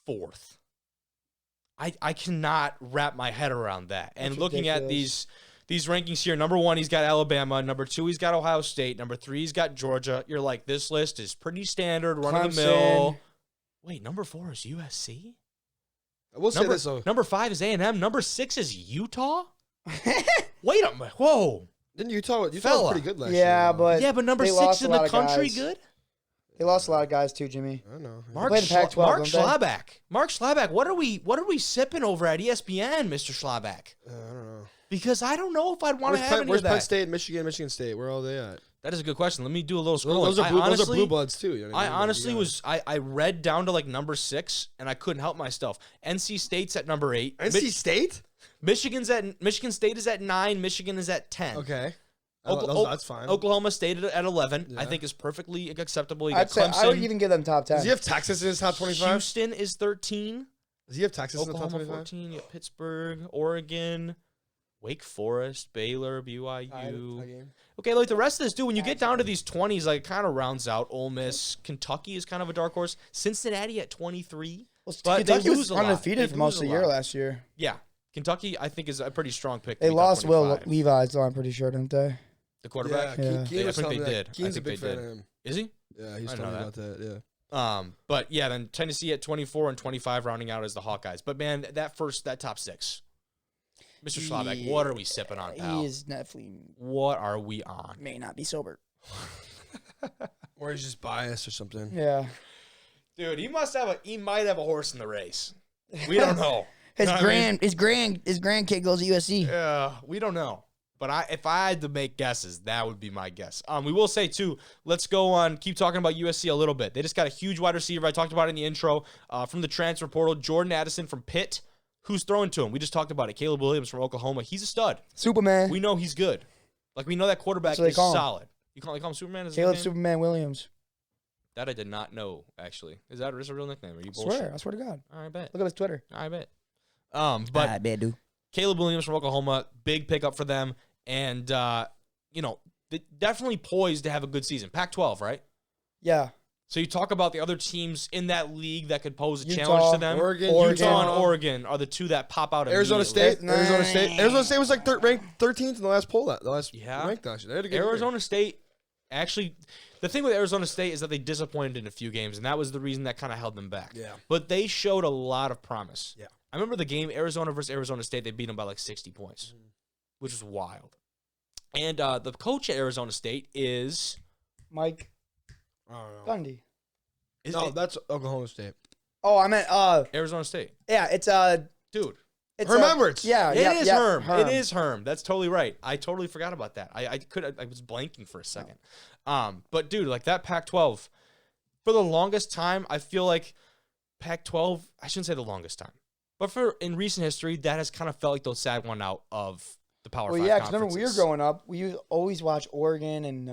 4th. I cannot wrap my head around that. And That's looking at ridiculous. these rankings here, number 1, he's got Alabama. Number 2, he's got Ohio State. Number 3, he's got Georgia. You're like, this list is pretty standard, run of the mill. Wait, number 4 is USC? I will say this, though. Number 5 is A&M. Number 6 is Utah? Wait a minute. Whoa. Didn't Utah was Fella. pretty good last year? Yeah, though. but Yeah, but number they 6 lost in a lot the of country guys. good? They lost a lot of guys too, Jimmy. I don't know. Mark, played in Pac-12, Mark don't they? Schlabach. Mark Schlabach, what are we sipping over at ESPN, Mr. Schlabach? I don't know. Because I don't know if I'd want to have any Where's of that. Penn State, Michigan State? Where are all they at? That is a good question. Let me do a little scrolling. Those are honestly, blue bloods too. You know what I mean? Like, honestly you was I read down to like number 6 and I couldn't help myself. NC State's at number 8. NC State. Michigan State is at 9. Michigan is at 10. Okay, that's fine. Oklahoma State at 11. I Yeah. think is perfectly acceptable. You got I'd say Clemson. I would even give them top 10. Does he have Texas in his top 25? Houston is 13. Does he have Texas in the top Oklahoma 25? 14. You got Pittsburgh, Oregon, Wake Forest, Baylor, BYU. Okay, like the rest of this, dude, when you get down to these 20s, like it kind of rounds out. Ole Miss, Kentucky is kind of a dark horse. Cincinnati at 23. Well, But Kentucky they was lose a lot. undefeated They for most of lose the a year lot. last year. Yeah. Kentucky, I think, is a pretty strong pick. to They be top lost Will 25. Levi's, though, I'm pretty sure, didn't they? The quarterback? Yeah. Keen I was think telling they me did. that. Keen's I think a big they fan did. of him. Is he? Yeah, he's I telling me know about that. Yeah. But yeah, then Tennessee at 24 and 25 rounding out as the Hawkeyes. But man, that top 6. Mr. Schlabach, what are we sipping on, pal? He is definitely What are we on? may not be sober. Or he's just biased or something. Yeah. Dude, he might have a horse in the race. We don't know. His Know what I mean? grandkid goes to USC. Yeah, we don't know. But if I had to make guesses, that would be my guess. We will say, too, let's go on, keep talking about USC a little bit. They just got a huge wide receiver. I talked about it in the intro. From the transfer portal, Jordan Addison from Pitt. Who's throwing to him? We just talked about it. Caleb Williams from Oklahoma. He's a stud. Superman. We know he's good. Like, we know that quarterback That's what they is call him. solid. You call him Superman? Is that Caleb his name? Superman Williams. That I did not know, actually. Is that a real nickname? Are you I bullshit? swear to God. I bet. Look at his Twitter. I bet. But I bet, dude. Caleb Williams from Oklahoma, big pickup for them. And, they definitely poised to have a good season. Pac-12, right? Yeah. So you talk about the other teams in that league that could pose a Utah, challenge to them. Oregon, Utah and Oregon are the two that pop out Arizona immediately. State. Arizona State was like ranked 13th in the last poll. The last Yeah. ranked last year. They had a good year. Arizona State, actually, the thing with Arizona State is that they disappointed in a few games, and that was the reason that kind of held them back. Yeah. But they showed a lot of promise. Yeah. I remember the game, Arizona versus Arizona State, they beat them by like 60 points, which was wild. And the coach at Arizona State is... Mike I don't know. Gundy. No, that's Oklahoma State. Oh, I meant Arizona State. yeah, it's Dude. Remembrance. Yeah, It is Herm. Herm. It is Herm. That's totally right. I totally forgot about that. I was blanking for a second. But dude, like that Pac-12, for the longest time, I feel like Pac-12, I shouldn't say the longest time, but in recent history, that has kind of felt like the sad one out of the Power 5 Well, yeah, because remember we were conferences. growing up, we used to always watch Oregon and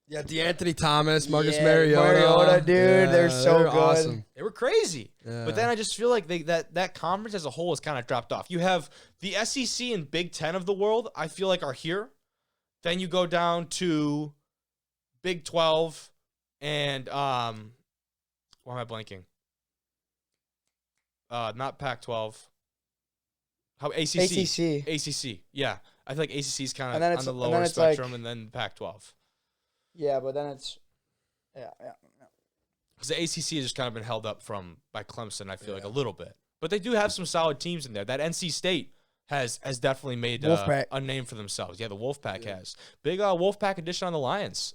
Yeah, DeAnthony Thomas, Marcus Yeah, Mariota. dude, they're so good. Awesome. They were crazy. Yeah. But then I just feel like that conference as a whole has kind of dropped off. You have the SEC and Big Ten of the world, I feel like, are here. Then you go down to Big 12 and why am I blanking? Not Pac-12. How ACC. ACC. Yeah. I feel like ACC is kind And then of on it's- the and then lower it's like- spectrum, and then Pac-12. yeah, but then it's yeah. Because the ACC has just kind of been held up by Clemson, I feel like, a little bit. But they do have some solid teams in there. That NC State has definitely made Wolfpack. a name for themselves. Yeah, the Wolfpack has. Big Wolfpack addition on the Lions.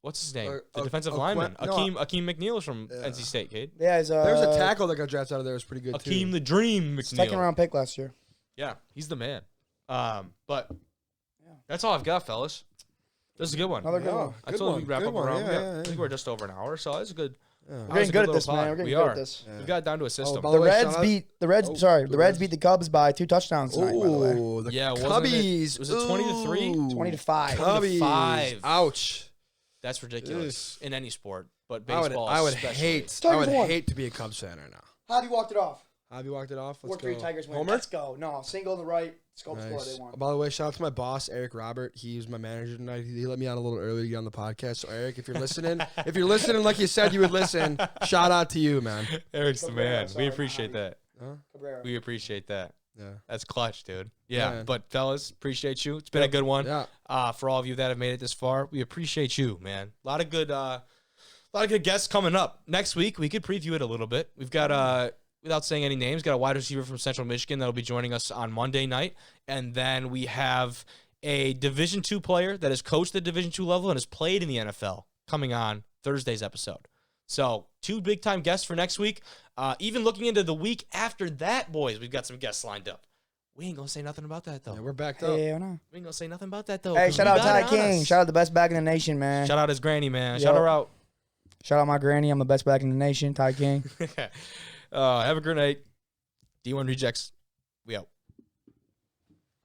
What's his name? The defensive lineman. Akeem McNeil is from NC State, Cade. Yeah, he's There's a tackle that got drafted out of there. It was pretty good, Akeem too. the Dream McNeil. second round pick last year. Yeah, he's the man. But that's all I've got, fellas. This is a good one. Another good one. I told you we wrap up around. Yeah. I think we're just over an hour, so it's good. Yeah. We're getting good at this, man. We're getting good at this. We got down to a system. by The the way, Reds shout out- beat the Reds. Oh, sorry, the the Reds Reds. beat the Cubs by 2 touchdowns tonight. By the way, Oh, the Yeah, wasn't Cubbies. it- was it 20-3? Ooh. 20-5. Cubbies. 5. Ouch. That's ridiculous in any sport, but I baseball would especially. hate. I Tigers would won. hate to be a Cubs fan right now. How have you walked it off? Have you walked it off? Let's 4-3 go. Tigers win. Homer? Let's go. No, single on the right. Scope score. Nice. They won. By the way, shout out to my boss, Eric Robert. He was my manager tonight. He let me out a little early to get on the podcast. So, Eric, if you're listening, like you said you would listen, shout out to you, man. Eric's the Cabrera, man. sorry, We not appreciate that. Cabrera. We appreciate that. Yeah. That's clutch, dude. Yeah, Man. but fellas, appreciate you. It's been a good one. Yeah. For all of you that have made it this far, we appreciate you, man. A lot of good guests coming up. Next week, we could preview it a little bit. We've got without saying any names, got a wide receiver from Central Michigan that'll be joining us on Monday night. And then we have a Division II player that has coached the Division II level and has played in the NFL coming on Thursday's episode. So 2 big-time guests for next week. Even looking into the week after that, boys, we've got some guests lined up. We ain't going to say nothing about that, though. Yeah, we're backed up. Hell no. We ain't going to say nothing about that, though. Hey, 'cause shout we out got it Ty on King. us. Shout out the best back in the nation, man. Shout out his granny, man. Yo. Shout her out. Shout out my granny. I'm the best back in the nation. Ty King. Have a great night. D1 Rejects. We out.